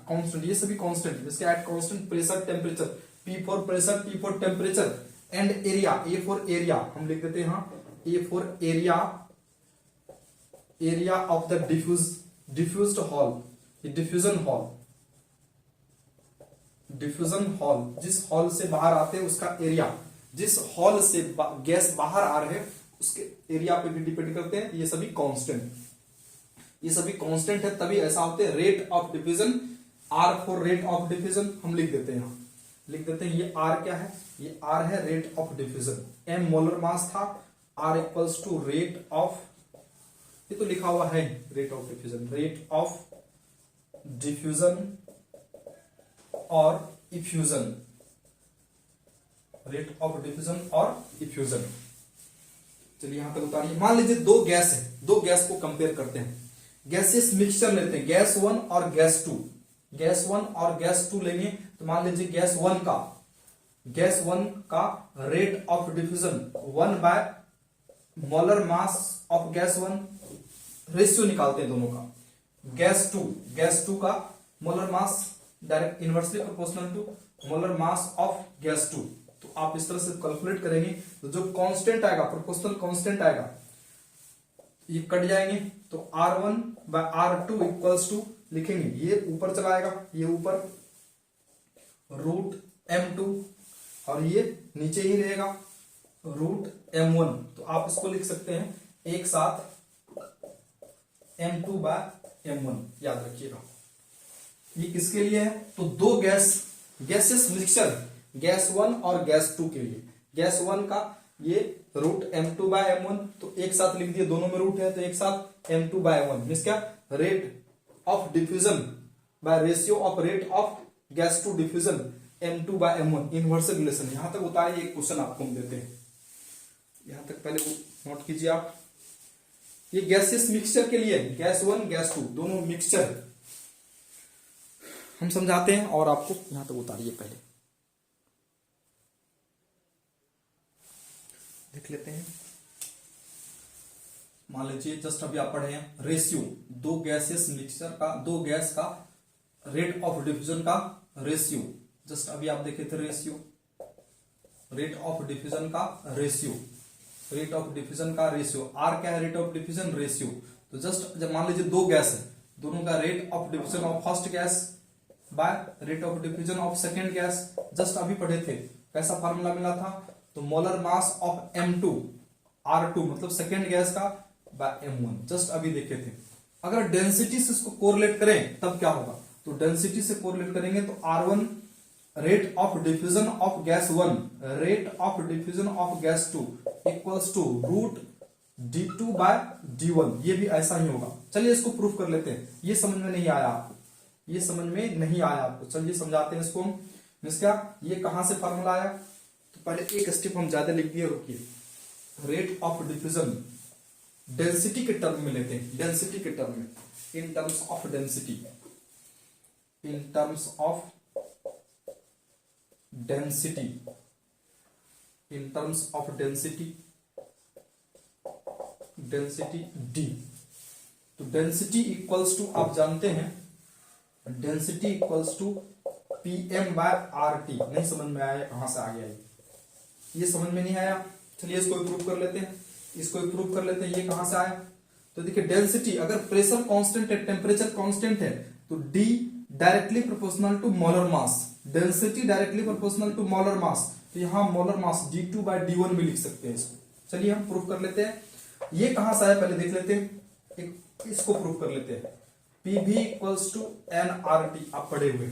constant, ये सभी constant जिसके at constant pressure temperature, P for pressure, T for temperature and area, A for area हम लिख देते हैं यहाँ, A for area of the diffused hall, ये डिफ्यूजन हॉल, जिस हॉल से बाहर आते हैं उसका एरिया, जिस हॉल से गैस बाहर आ रहे हैं उसके एरिया पे भी डिपेंड करते हैं। ये सभी कांस्टेंट है, तभी ऐसा होते हैं। Rate of diffusion, R for rate of diffusion हम लिख देते हैं ये आर क्या है? ये आर है rate of diffusion. M molar mass था, R equals to rate of, ये तो लिखा हुआ है रेट ऑफ डिफ्यूजन और इफ्यूजन, रेट ऑफ डिफ्यूजन और इफ्यूजन। चलिए यहां तक उतारिए। मान लीजिए दो गैस है, दो गैस को कंपेयर करते हैं, गैसेस मिक्सचर लेते हैं, गैस 1 और गैस 2 लेंगे। तो मान लीजिए गैस 1 का rate of diffusion 1 by molar mass of gas 1, ratio निकालते हैं दोनों का। गैस 2 का molar mass direct inversely proportional to molar mass of gas 2। तो आप इस तरह से कैलकुलेट करेंगे तो जो कांस्टेंट आएगा, प्रोपोर्शनल कांस्टेंट आएगा, ये कट जाएंगे। तो R1 by R2 equals to लिखेंगे, ये ऊपर चला आएगा, ये ऊपर रूट M2 और ये नीचे ही रहेगा रूट M1। तो आप इसको लिख सकते हैं एक साथ M2 बाय M1, याद रखिएगा। ये किसके लिए है? तो दो गैसेस मिक्सचर, गैस 1 और गैस 2 के लिए। गैस 1 का ये रूट M2 बाय M1, तो एक साथ लिख दिए, दोनों में रूट है तो एक साथ M2 बाय M1 मींस क्या? Rate of diffusion by ratio of rate of gas to diffusion M2 by M1, inverse relation. यहां तक उतारिए, एक क्वेश्चन आपको हम देते हैं, यहां तक पहले नोट कीजिए आप। ये गैसेस मिक्सचर के लिए, गैस 1 गैस 2 दोनों मिक्सचर हम समझाते हैं और आपको यहां तक उतारिए, पहले देख लेते हैं। मान लीजिए जस्ट अभी आप पढ़े हैं रेशियो, दो गैसेस मिक्सचर का, दो गैस का रेट ऑफ डिफ्यूजन का रेशियो। जस्ट अभी आप देखे थे रेशियो, रेट ऑफ डिफ्यूजन का रेशियो, रेट ऑफ डिफ्यूजन का रेशियो। आर क्या है? Rate of diffusion ratio. तो जस्ट जब मान लीजिए दो गैस है, दोनों का rate of diffusion of first gas by rate of diffusion of second gas, just अभी पढ़े थे। कैसा फार्मूला मिला था? तो molar mass of M2 R2 मतलब सेकेंड गैस का बाय m1 जस्ट अभी देखे थे। अगर डेंसिटी से इसको कोरिलेट करें तब क्या होगा, तो डेंसिटी से कोरिलेट करेंगे तो R1 rate of diffusion of gas 1 rate of diffusion of gas 2 equals to root d2 by d1, ये भी ऐसा ही होगा। चलिए इसको प्रूफ कर लेते हैं। ये समझ में नहीं आया आपको, ये समझ में नहीं आया आपको, चलिए समझाते हैं इसको हम। क्या ये कहां से फार्मूला आया, तो पहले एक स्टेप हम ज्यादा लिख दिए, रुकिए। रेट ऑफ डिफ्यूजन डेंसिटी के टर्म में लेते हैं, डेंसिटी के टर्म में, in terms of density, in terms of density, in terms of density, density D. तो डेंसिटी इक्वल्स टू आप जानते हैं, density equals to PM by R T. नहीं समझ में आया, कहां से आ गया ये समझ में नहीं आया। चलिए इसको प्रूव कर लेते हैं, इसको प्रूव कर लेते हैं, ये कहां से आया। तो देखिए डेंसिटी, अगर प्रेशर कांस्टेंट है, टेम्परेचर कांस्टेंट है, तो D directly proportional to molar mass, density directly proportional to molar mass, तो यहां molar mass d2 by d1 भी लिख सकते हैं इसको। चलिए हम प्रूफ कर लेते हैं, ये कहां से आया पहले देख लेते हैं, इसको प्रूफ कर लेते हैं। Pv इक्वल्स टू nRT, आप पढ़े हुए,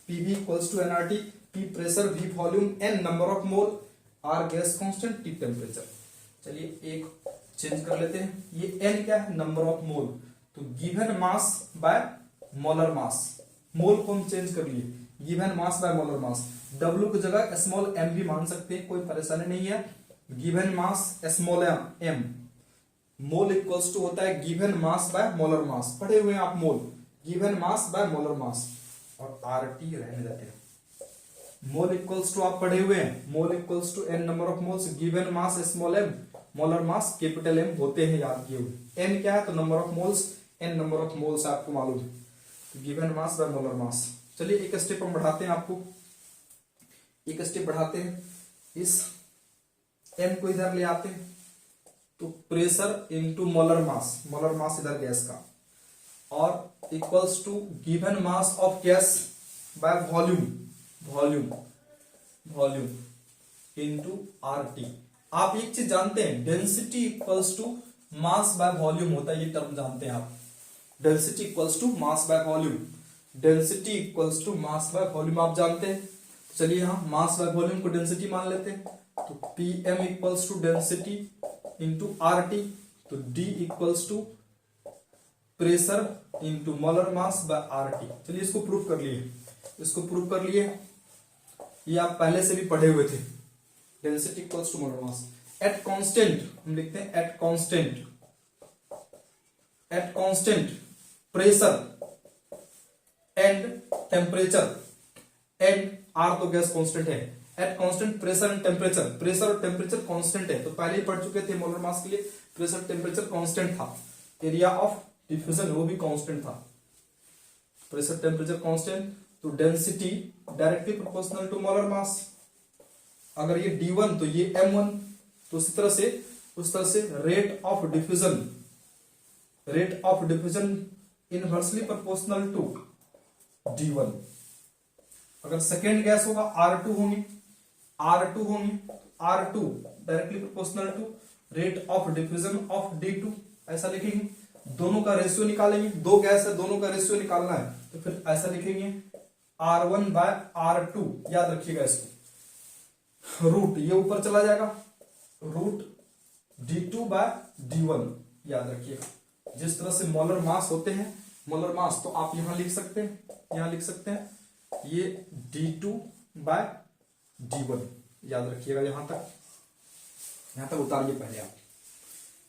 Pv equals to nRT, P pressure, V volume, N number of mole, R gas constant, T temperature. चलिए एक चेंज कर लेते हैं, ये N क्या है, नंबर ऑफ मोल, तो given mass by molar mass, mole को हम चेंज कर लिए, given mass by molar mass. W की जगह स्मॉल m भी मान सकते हैं, कोई परेशानी नहीं है। Given mass small m, mole equals to होता है given mass by molar mass, पढ़े हुए हैं आप mole, given mass by molar mass, और RT रहने देते हैं। मोल इक्वल्स टू आप पढ़े हुए हैं, mole equals to n number of moles, given mass small m, molar mass capital M होते हैं, याद किए हुए। n क्या है, तो number of moles, n number of moles आपको मालूम है, तो गिवन मास बाय मोलर मास। चलिए एक स्टेप हम बढ़ाते हैं, आपको एक स्टेप बढ़ाते हैं, इस m को इधर ले आते हैं, तो प्रेशर इनटू मोलर मास इधर गैस का, और equals to given mass of gas by volume into RT। आप एक चीज जानते हैं, density equals to mass by volume होता है, ये टर्म जानते हैं आप, density equals to mass by volume, density equals to mass by volume आप जानते हैं। चलिए यहां मास बाय वॉल्यूम को डेंसिटी मान लेते हैं, तो Pm equals to density into RT, तो D equals to pressure into molar mass bye RT। चलिए इसको प्रूफ कर लिए, इसको प्रूफ कर लिए, ये आप पहले से भी पढ़े हुए थे, density equals to molar mass. At constant हम लिखते हैं, at constant pressure and temperature, and R तो गैस कांस्टेंट है, at constant pressure and temperature, pressure और टेम्परेचर कांस्टेंट है, तो पहले ही पढ़ चुके थे मोलर मास के लिए, प्रेशर टेम्परेचर कांस्टेंट था, एरिया ऑफ डिफ्यूजन वो भी कांस्टेंट था, प्रेशर टेम्परेचर कांस्टेंट, तो density directly proportional to molar mass. अगर ये d1 तो ये m1, तो उस तरह से rate of diffusion inversely proportional to d1। अगर सेकेंड गैस होगा R2 होंगी, R2 directly proportional to rate of diffusion of D2, ऐसा लिखेंगे। दोनों का रेशियो निकालेंगे, दो गैस है, दोनों का रेशियो निकालना है, तो फिर ऐसा लिखेंगे R1 बाय R2, याद रखिएगा इसको, रूट ये ऊपर चला जाएगा, रूट D2 बाय D1, याद रखिएगा। जिस तरह से मोलर मास होते हैं, मोलर मास तो आप यहां लिख सकते हैं, यहां लिख सकते हैं, ये D2 बाय D1, याद रखिएगा। यहां तक उतारिए, पहले आप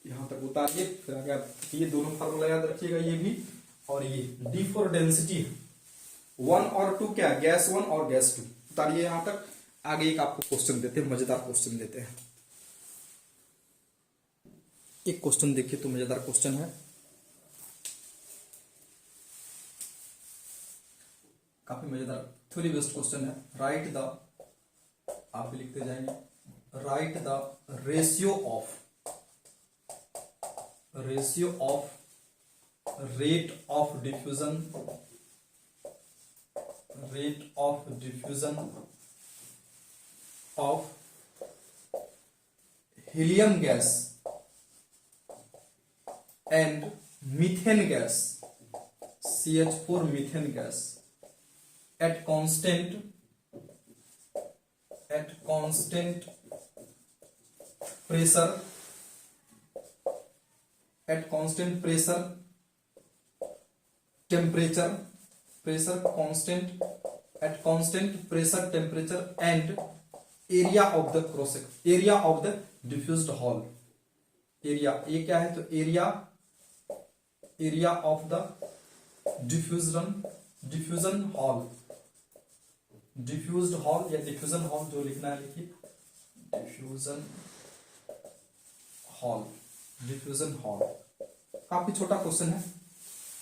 यहां तक उतारिए, फिर अगर ये दोनों फार्मूला याद रखिएगा, ये भी और ये। D फॉर डेंसिटी 1 और 2 क्या, गैस 1 और गैस 2, उतारिए यहां तक। आगे एक आपको क्वेश्चन देते हैं, मजेदार क्वेश्चन देते हैं। एक क्वेश्चन देखिए, तो मजेदार क्वेश्चन है, काफी मजेदार थ्योरी बेस्ड क्वेश्चन है। राइट द, आप भी लिखते जाएंगे, right the ratio of rate of diffusion of helium gas and methane gas, CH4 methane gas at constant pressure, at constant pressure, temperature, at constant pressure, temperature and area of the cross section, area of the diffused hole, area, ये क्या है तो area of the diffusion hall, diffused hall या diffusion hall जो लिखना है लिखिए, diffusion hall. काफी छोटा क्वेश्चन है,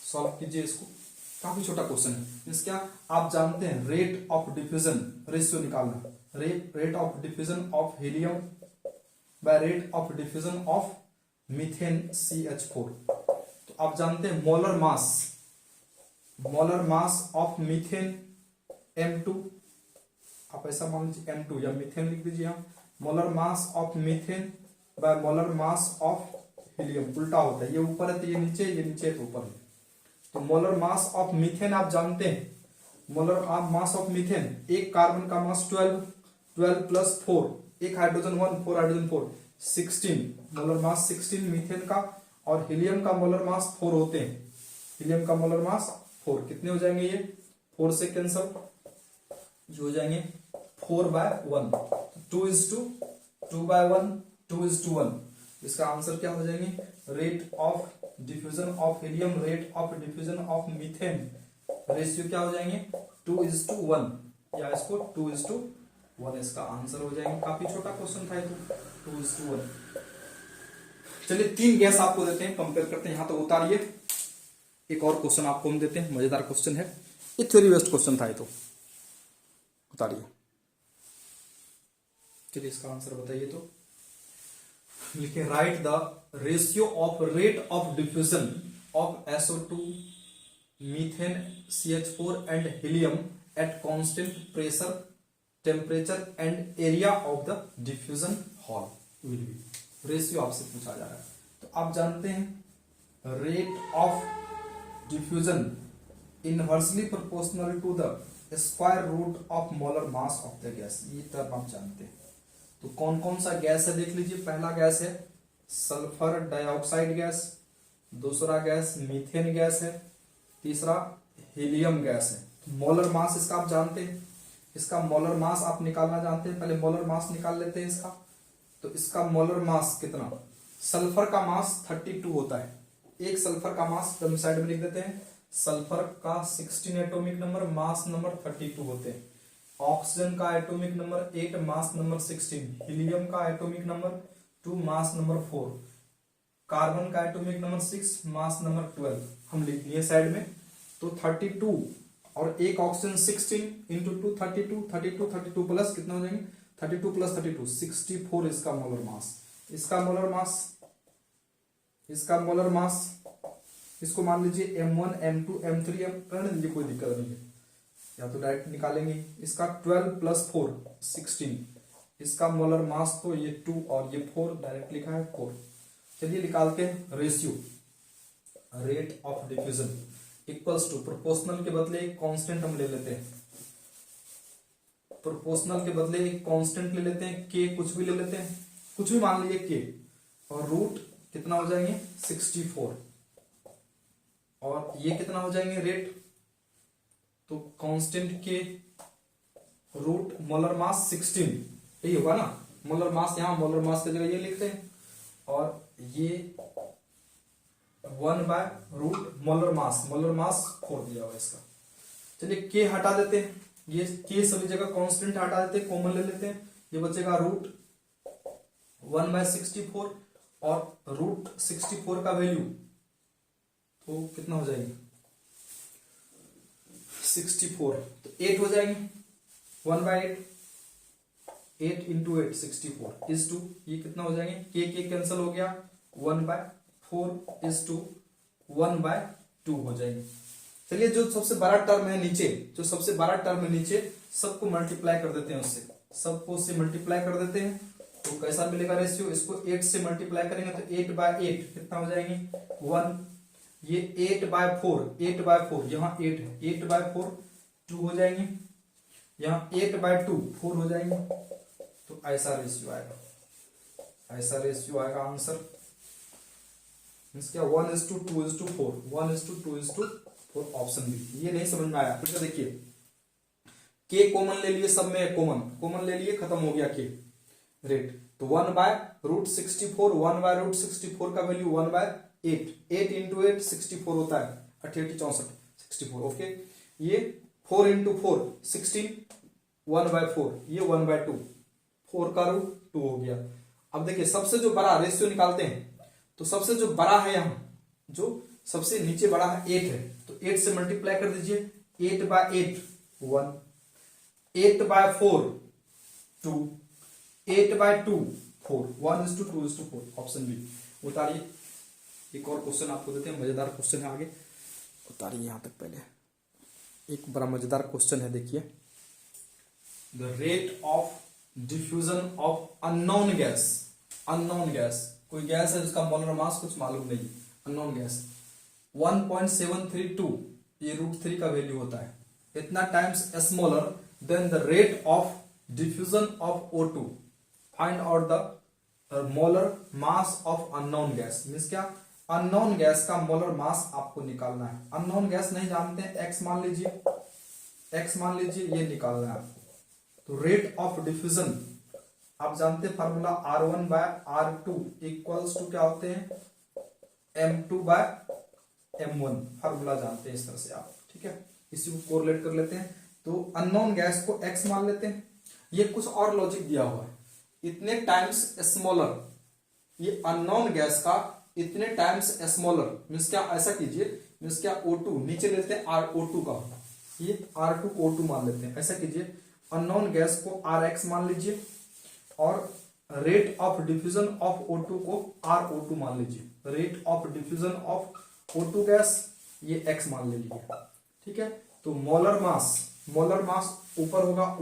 सॉल्व कीजिए इसको, काफी छोटा क्वेश्चन है। मींस क्या आप जानते हैं रेट ऑफ डिफ्यूजन, रेशियो निकालना, rate of diffusion of helium by rate of diffusion of methane CH4। तो आप जानते हैं molar mass of methane M2, आप ऐसा मान लीजिए M2 या मीथेन लिख दीजिए हम, molar mass of methane bye molar mass of helium, उल्टा होता है, ये ऊपर है तो ये नीचे, ये नीचे है तो ऊपर है। तो मोलर मास ऑफ मीथेन आप जानते हैं, मोलर मास ऑफ मीथेन, एक कार्बन का मास 12 प्लस 4, एक hydrogen 1, 4 hydrogen 4, 16, molar mass 16 methane का, और हीलियम का मोलर मास 4 होते हैं, हीलियम का मोलर मास 4, कितने हो जाएंगे ये 4 से कैंसल, जो हो जाएंगे 4/1, 2:1, 2:1। इसका आंसर क्या हो जाएंगे, rate of diffusion of helium, rate of diffusion of methane, ratio क्या हो जाएंगे 2:1, या इसको 2:1 इसका आंसर हो जाएंगे। काफी छोटा क्वेश्चन था ये तो, 2:1। चलिए 3 गैस आपको देते हैं, कंपेयर करते हैं, यहां तो उतारिए। एक और क्वेश्चन आपको हम देते हैं, मजेदार क्वेश्चन है, ये थ्योरी बेस्ड क्वेश्चन था ये तो, उतारिए। चलिए इसका आंसर बताइए, तो लिखे write the ratio of rate of diffusion of SO2 methane CH4 and helium at constant pressure, temperature and area of the diffusion hole will be. Ratio आपसे पूछा जा रहा है, तो आप जानते हैं rate of diffusion inversely proportional to the square root of molar mass of the gas, ये टर्म आप जानते हैं। तो कौन कौन सा गैस है देख लीजिए, पहला गैस है सल्फर डाइऑक्साइड गैस, दूसरा गैस मीथेन गैस है, तीसरा हीलियम गैस है। मोलर मास इसका आप जानते हैं, इसका मोलर मास आप निकालना जानते हैं, पहले मोलर मास निकाल लेते हैं इसका। तो इसका मोलर मास कितना, सल्फर का मास 32 होता है, एक सल्फर का मास हम साइड में लिख देते हैं, सल्फर का 16 एटॉमिक नंबर, मास नंबर 32 होते हैं। ऑक्सीजन का atomic number 8, mass number 16, helium का atomic number 2, mass number 4, carbon का एटॉमिक नंबर 6, मास नंबर 12 हम लिख दिए साइड में। तो 32 और एक ऑक्सीजन 16 इंटू 2 32 प्लस कितना हो जाएंगे 32 प्लस 32 64 इसका मोलर मास। इसका मोलर मास इसको मान लीजिए M1 M2 M3 रहने दीजिए, कोई दिक्कत नहीं है, या तो डायरेक्ट निकालेंगे। इसका 12 प्लस 4 16, इसका मोलर मास तो ये 2 और ये 4 डायरेक्ट लिखा है 4। चलिए निकालते हैं ratio, rate of diffusion equals to, proportional के बदले एक कांस्टेंट हम ले लेते हैं, प्रोपोर्शनल के बदले एक कांस्टेंट ले लेते हैं, के कुछ भी ले लेते हैं, कुछ भी मान लीजिए के, और रूट कितना हो जाएंगे 64, और ये कितना हो जाएंगे रेट, तो कांस्टेंट के रूट मोलर मास 16, यही होगा ना, मोलर मास यहां मोलर मास की जगह ये लिखते हैं, और ये 1/रूट मोलर मास 4 दिया हुआ इसका। चलिए के हटा देते हैं, ये के सभी जगह कांस्टेंट हटा देते हैं, कॉमन ले लेते हैं, ये बचेगा रूट 1/64, और रूट 64 का वैल्यू तो कितना हो जाएगी 64, तो 8 हो जाएंगे, 1/8, 8 इंटू 8 64 इज टू, ये कितना हो जाएंगे के कैंसिल हो गया, 1/4 इज टू 1/2 हो जाएंगे। चलिए जो सबसे बड़ा टर्म है नीचे, सबको मल्टीप्लाई कर देते हैं उससे, सबको उससे मल्टीप्लाई कर देते हैं, तो कैसा मिलेगा रेशियो, इसको 8 से मल्टीप्लाई करेंगे तो 8/8 कितना हो जाएंगे 1, ये 8/4, 8/4 यहाँ 8 है, 8/4 2 हो जाएंगे, यहाँ 8/2 4 हो जाएंगे। तो ऐसा रेशियो आएगा, ऐसा रेशियो आएगा आंसर। मीन्स क्या 1:2:4, 1:2:4 ऑप्शन बी। ये नहीं समझ में आया फिर देखिए, के कॉमन ले लिए, सब में कॉमन ले लिए, खत्म हो गया के रेट। तो 1/√64, 1/√64 का वैल्यू 1/8, 8 इंटू 8 64 होता है, 88 64 64। ओके, ये 4 इंटू 4 16, 1/4, ये 1/2, 4 का रूट 2 हो गया। अब देखिए सबसे जो बड़ा रेशियो निकालते हैं, तो सबसे जो बड़ा है यहाँ, जो सबसे नीचे बड़ा है 8 है, तो 8 से मल्टीप्लाई कर दीजिए, 8/8 1, 8/4 2, 8/2 4, 1:2:4 ऑप्शन बी। उतारिए, एक और क्वेश्चन आपको देते हैं, मजेदार क्वेश्चन है आगे, उतारिए यहां तक। पहले एक बड़ा मजेदार क्वेश्चन है, देखिए the rate of diffusion of unknown gas, unknown gas कोई गैस है जिसका मोलर मास कुछ मालूम नहीं, अननोन गैस 1.732, ये √3 का वैल्यू होता है, इतना times smaller than the rate of diffusion of O2, find out the molar mass of unknown gas. Means क्या, अननोन गैस का मोलर मास आपको निकालना है। अननोन गैस नहीं जानते हैं, एक्स मान लीजिए, एक्स मान लीजिए, ये निकालना है आपको। तो रेट ऑफ डिफ्यूजन आप जानते हैं फार्मूला R1/R2 इक्वल्स टू क्या होते हैं, M2/M1, फार्मूला जानते हैं इस तरह से आप, ठीक है। इसी को कोरिलेट कर लेते हैं, तो अननोन गैस को x मान लेते हैं। ये कुछ और लॉजिक दिया हुआ है, इतने टाइम्स स्मॉलर, ये अननोन गैस का इतने टाइम्स स्मॉलर, मीन्स क्या, ऐसा कीजिए, मीन्स क्या O2 नीचे लेते हैं O2 का, ये R2 को O2 मान लेते हैं, ऐसा कीजिए, अननोन गैस को RX मान लीजिए और rate of diffusion of O2 को RO2 मान लीजिए, rate of diffusion of O2 gas ये x मान लीजिए, ठीक है। तो मोलर मास ऊपर होगा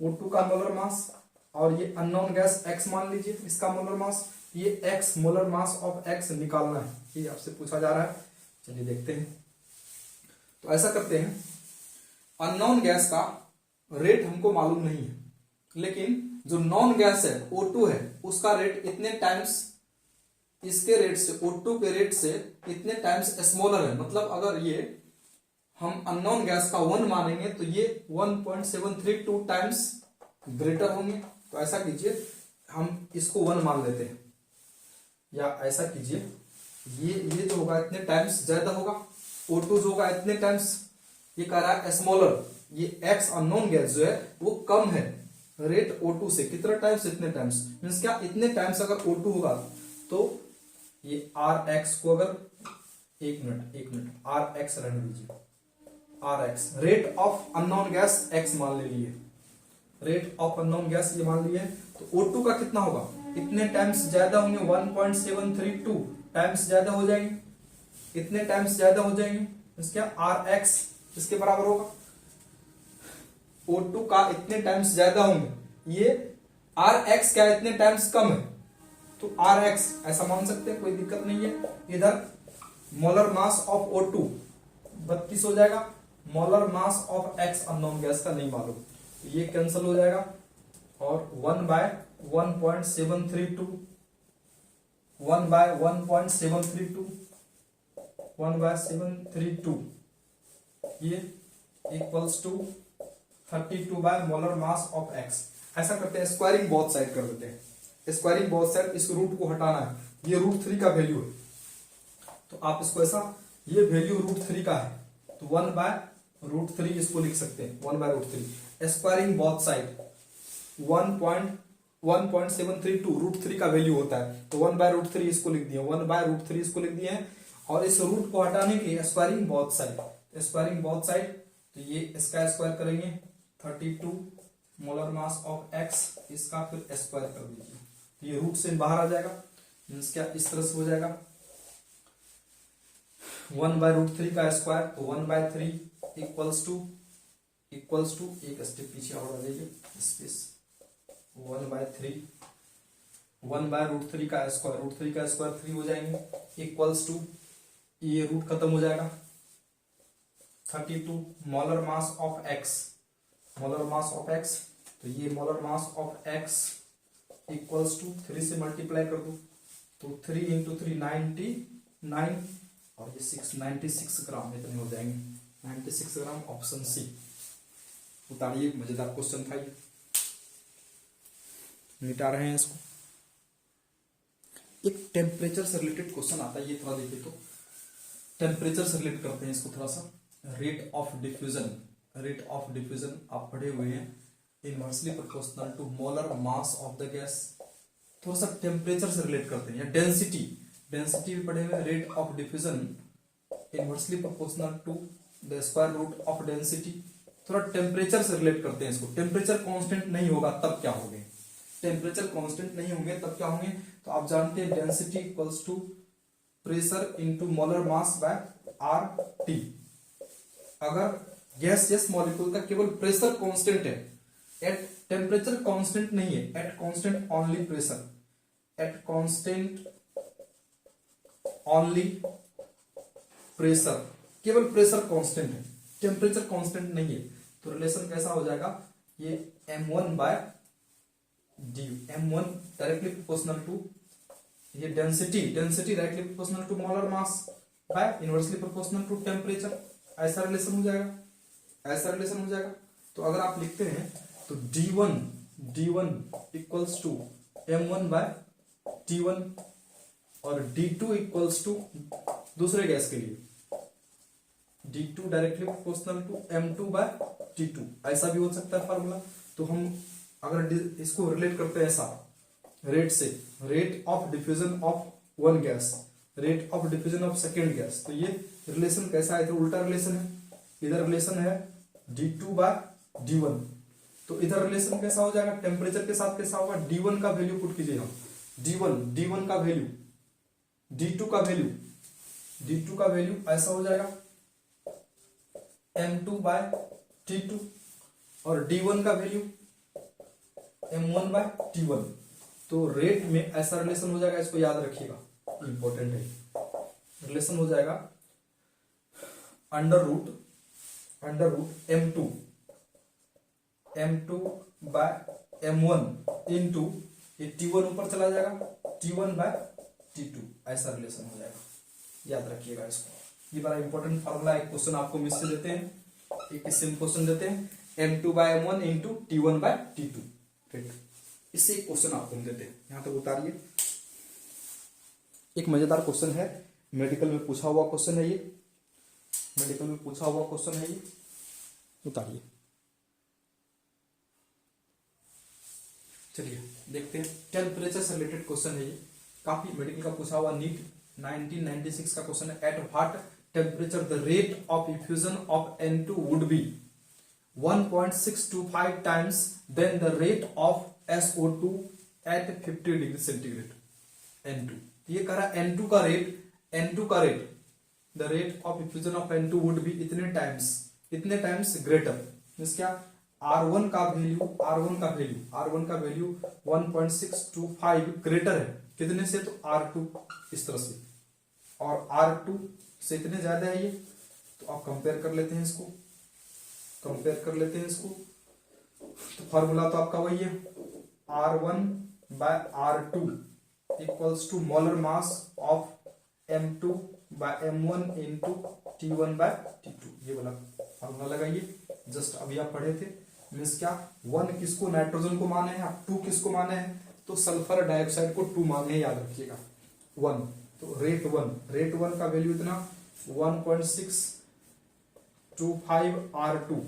O2 का मोलर मास, और ये अननोन गैस x मान लीजिए, इसका मोलर मास, ये x molar mass of x निकालना है, ये आपसे पूछा जा रहा है। चलिए देखते हैं, तो ऐसा करते हैं, अननोन गैस का रेट हमको मालूम नहीं है, लेकिन जो नॉन गैस है O2 है, उसका रेट इतने टाइम्स इसके रेट से, O2 के रेट से इतने टाइम्स स्मॉलर है। मतलब अगर ये हम अननोन गैस का 1 मानेंगे तो ये 1.732 टाइम्स ग्रेटर होंगे। तो ऐसा कीजिए, हम इसको 1 मान लेते हैं, या ऐसा कीजिए, ये जो होगा इतने टाइम्स ज्यादा होगा, O2 जो होगा इतने टाइम्स, ये कह रहा है स्मॉलर, ये x अननोन गैस जो है वो कम है रेट O2 से, कितना टाइम्स, इतने टाइम्स, मीन्स क्या, इतने टाइम्स अगर O2 होगा तो ये Rx को अगर, एक मिनट Rx रहने दीजिए, Rx rate of unknown gas x मान ले लिए, रेट ऑफ अननोन गैस ये मान लिए, तो O2 का कितना होगा, इतने टाइम्स ज्यादा होंगे, 1.732 टाइम्स ज्यादा हो जाएंगे, इतने टाइम्स ज्यादा हो जाएंगे, इसका Rx इसके बराबर होगा, O2 का इतने टाइम्स ज्यादा होंगे, ये Rx क्या इतने टाइम्स कम है, तो Rx ऐसा मान सकते हैं, कोई दिक्कत नहीं है। इधर मोलर मास ऑफ O2 32 हो जाएगा, molar mass of x unknown gas का नहीं मालूम, ये कैंसिल हो जाएगा, और 1/1.732 1/1.732 ये equals to 32 by molar mass of x। ऐसा करते हैं, स्क्वायरिंग बोथ साइड कर देते हैं, स्क्वायरिंग बोथ साइड, इस रूट को हटाना है, ये √3 का वैल्यू है, तो आप इसको ऐसा, ये वैल्यू √3 का है, तो 1/√3 इसको लिख सकते हैं, 1/√3। स्क्वायरिंग बोथ साइड 1.732 √3 का वैल्यू होता है, तो 1/√3 इसको लिख दिए, 1/√3 इसको लिख दिए हैं, और इस रूट को हटाने के लिए squaring both side, squaring both side, तो ये इसका स्क्वायर करेंगे 32 मोलर मास ऑफ x, इसका फिर स्क्वायर कर दीजिए, तो ये रूट से बाहर आ जाएगा, मीन्स क्या, इस तरह से हो जाएगा 1/√3 का स्क्वायर, तो 1/3 इक्वल्स टू एक स्टेप पीछे और आ जाइए, स्पेस 1/3, 1/√3 का स्क्वायर, √3 का स्क्वायर 3 हो जाएंगे, इक्वल्स टू, ये रूट खत्म हो जाएगा, 32 molar mass of X, molar mass of X, तो ये molar mass of X equals to 3 से मल्टीप्लाई कर दो, तो 3 इंटू 3 99, और ये 96 ग्राम इतने हो जाएंगे, 96 ग्राम, ऑप्शन सी। उतारिए, मजेदार क्वेश्चन था ये, मिटा रहे हैं इसको। एक टेम्परेचर से रिलेटेड क्वेश्चन आता है, ये थोड़ा देखिए, तो टेम्परेचर से रिलेट करते हैं इसको थोड़ा सा। Rate of diffusion, rate of diffusion आप पढ़े हुए हैं, inversely proportional to molar mass of the gas. थोड़ा सा टेम्परेचर से रिलेट करते हैं, या डेंसिटी, डेंसिटी भी पढ़े हुए, rate of diffusion inversely proportional to the square root of density. थोड़ा टेम्परेचर से रिलेट करते हैं इसको। टेम्परेचर कांस्टेंट नहीं होगा तब क्या होंगे, टेम्परेचर कांस्टेंट नहीं होंगे तब क्या होंगे, तो आप जानते हैं density equals to pressure into molar mass by R T. अगर गैस मॉलिक्यूल का केवल प्रेशर कांस्टेंट है, एट टेम्परेचर कांस्टेंट नहीं है, at constant only pressure, at constant only pressure, केवल प्रेशर कांस्टेंट है, टेम्परेचर कांस्टेंट नहीं है, तो रिलेशन कैसा हो जाएगा, ये m1 by D, m1 directly proportional to ये density, density directly proportional to molar mass by inversely proportional to temperature. ऐसा रिलेशन हो जाएगा, ऐसा रिलेशन हो जाएगा। तो अगर आप लिखते हैं तो d1 equals to m1 bye t1, और d2 इक्वल्स टू दूसरे गैस के लिए d2 directly proportional to m2 bye t2, ऐसा भी हो सकता है फार्मूला। तो हम अगर इसको रिलेट करते हैं ऐसा, रेट से, rate of diffusion of one gas, rate of diffusion of second gas, तो ये रिलेशन कैसा है, तो उल्टा रिलेशन है, इधर रिलेशन है d2 बाय d1, तो इधर रिलेशन कैसा हो जाएगा, टेम्परेचर के साथ कैसा होगा, d1 का वैल्यू पुट कीजिए हम, d1 का वैल्यू, d2 का वैल्यू ऐसा हो जाएगा m2 बाय t2, और d1 का वैल्यू m1 बाय t1। तो रेट में ऐसा रिलेशन हो जाएगा, इसको याद रखिएगा, इंपॉर्टेंट है, रिलेशन हो जाएगा under root m2 by m1 into ये t1 ऊपर चला जाएगा, t1 बाय t2, ऐसा रिलेशन हो जाएगा, याद रखिएगा इसको। ये बड़ा इंपॉर्टेंट फार्मूला, एक क्वेश्चन आपको मिस से देते हैं, एक सिंपल क्वेश्चन देते हैं, m2 by m1 into t1 by t2, ठीक, इससे एक क्वेश्चन आपको हम देते हैं। यहां तक उतारिए, एक मजेदार क्वेश्चन है, मेडिकल में पूछा हुआ क्वेश्चन है ये, मेडिकल में पूछा हुआ क्वेश्चन है ये, उतारिए। चलिए देखते हैं, टेम्परेचर से रिलेटेड क्वेश्चन है ये, काफी मेडिकल का पूछा हुआ, नीट 1996 का क्वेश्चन है। At what temperature the rate of effusion of N2 would be 1.625 times than the rate of SO2 at 50 degree centigrade, N2। ये कह रहा है N2 का rate, the rate of effusion of N2 would be इतने times greater, means क्या, R1 का value 1.625 greater है कितने से, तो R2 इस तरह से, और R2 से इतने ज्यादा है ये, तो आप कंपेयर कर लेते हैं इसको, तो फॉर्मूला तो आपका वही है, R1 by R2 equals to molar mass of M2 by M1 into T1 by T2, ये वाला फॉर्मूला लगाइए, जस्ट अभी आप पढ़े थे। मीन्स क्या, 1 किसको, नाइट्रोजन को माने हैं, 2 किसको माने हैं, तो सल्फर डाइऑक्साइड को 2 माने हैं, याद रखिएगा 1, तो रेट 1 का वैल्यू इतना 1.625 R2,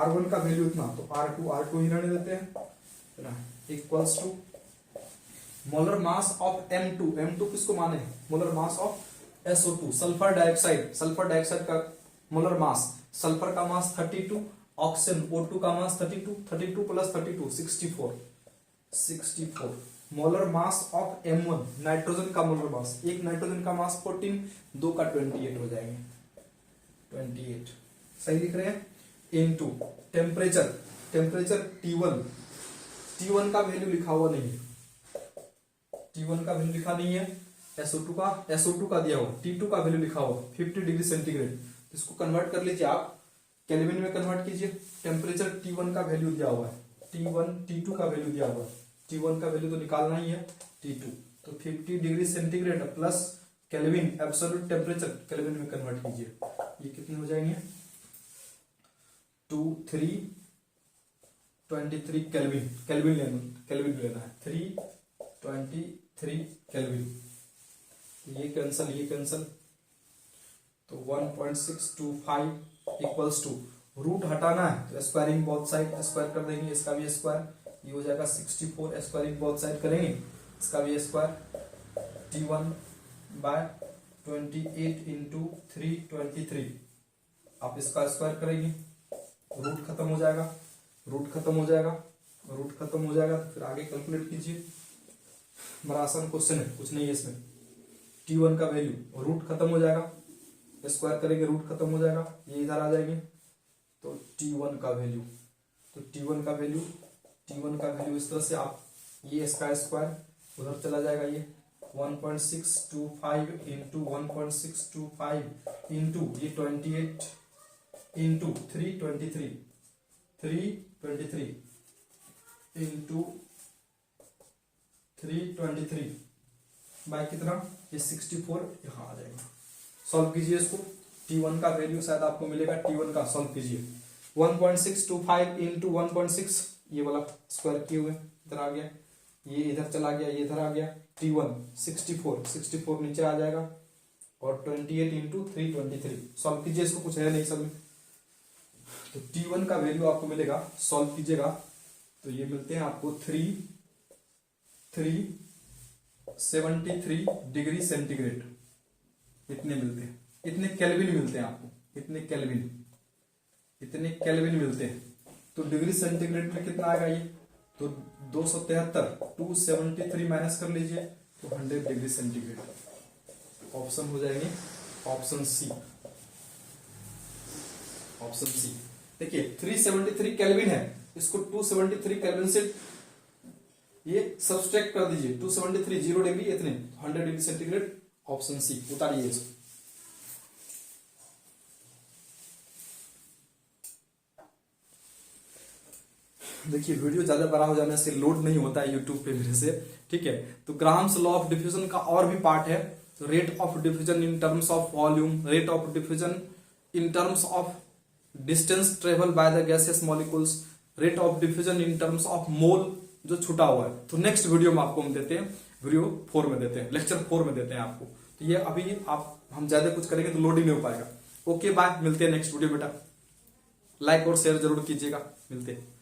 R1 का वैल्यू इतना, तो R2 ही रहने देते हैं, equals to molar mass of M2 किसको माने हैं, molar mass of SO2 sulphur dioxide का मोलर मास, सल्फर का मास 32, ऑक्सीजन O2 का mass 32 plus 32 64, molar mass of M1 nitrogen का मोलर मास, एक नाइट्रोजन का मास 14, 2 का 28 हो जाएंगे, 28 सही लिख रहे हैं, इनटू टेम्परेचर T1 T1 का वैल्यू लिखा हुआ नहीं है, T1 का वैल्यू लिखा नहीं है, SO2 का दिया हुआ, T2 का वैल्यू लिखा हुआ 50 डिग्री सेंटीग्रेड। इसको कन्वर्ट कर लीजिए आप, केल्विन में कन्वर्ट कीजिए। टेम्परेचर T1 का वैल्यू दिया हुआ है, T1 T2 का वैल्यू दिया हुआ है, T1 का वैल्यू तो निकालना ही है, T2 तो 50 degree centigrade plus kelvin absolute temperature kelvin में कन्वर्ट कीजिए। ये कितने हो जाएंगे 2323 केल्विन, केल्विन लेना है 323 केल्विन। ये कैंसल तो 1.625 इक्वल्स टू, रूट हटाना है तो स्क्वायरिंग बोथ साइड, स्क्वायर कर देंगे, इसका भी स्क्वायर, ये हो जाएगा 64, स्क्वायरिंग बोथ साइड करेंगे, इसका भी स्क्वायर, T1 बाय 28 इंटू 323, आप इसका स्क्वायर करेंगे, रूट खत्म हो जाएगा, तो फिर आगे कैलकुलेट कीजिए। बड़ा आसान क्वेश्चन है, कुछ नहीं है इसमें। T1 का वैल्यू, रूट खत्म हो जाएगा, स्क्वायर करेंगे, रूट खत्म हो जाएगा, ये इधर आ जाएंगे, तो T1 का वैल्यू, इस तरह से आप, ये इसका स्क्वायर उधर चला जाएगा, ये 1.625 इंटू 1.625 इंटू ये 28 इंटू 323 इंटू 323 बाय कितना, ये 64 यहाँ आ जाएगा। सॉल्व कीजिए इसको, T1 का वैल्यू शायद आपको मिलेगा, T1 का सॉल्व कीजिए, 1.625 इंटू 1.6, ये वाला स्क्वायर किए हुए इधर आ गया, ये इधर चला गया, ये इधर आ गया, T1 64 नीचे आ जाएगा, और 28 इंटू 323, सॉल्व कीजिए इसको, कुछ है नहीं सब में। तो T1 का वैल्यू आपको मिलेगा, सॉल्व कीजिएगा तो ये मिलते हैं आपको 373 डिग्री सेंटीग्रेड, इतने मिलते हैं, इतने केल्विन मिलते हैं आपको, इतने केल्विन मिलते हैं। तो डिग्री सेंटीग्रेड में कितना आएगा ये, तो 273 माइनस कर लीजिए तो 100 डिग्री सेंटीग्रेड। ऑप्शन हो जाएंगे ऑप्शन सी। देखिए 373 केल्विन है, इसको 273 केल्विन से ये सब्सट्रैक्ट कर दीजिए, 273 0 डिग्री इतने 100 डिग्री सेंटीग्रेड, ऑप्शन सी उतारिए इसको। देखिए वीडियो ज्यादा बड़ा हो जाने से लोड नहीं होता है यूट्यूब पे मेरे से, ठीक है। तो ग्राम्स लॉ ऑफ डिफ्यूजन का और भी पार्ट है, तो rate of diffusion in terms of volume, rate of diffusion in terms of distance travel by the gaseous molecules, rate of diffusion in terms of mole जो छुटा हुआ है, तो नेक्स्ट वीडियो में आपको हम देते हैं, वीडियो 4 में देते हैं, लेक्चर 4 में देते हैं आपको। तो ये अभी आप हम ज्यादा कुछ करेंगे तो लोड ही नहीं हो पाएगा। ओके बाय, मिलते हैं नेक्स्ट वीडियो बेटा, लाइक और शेयर जरूर कीजिएगा, मिलते हैं।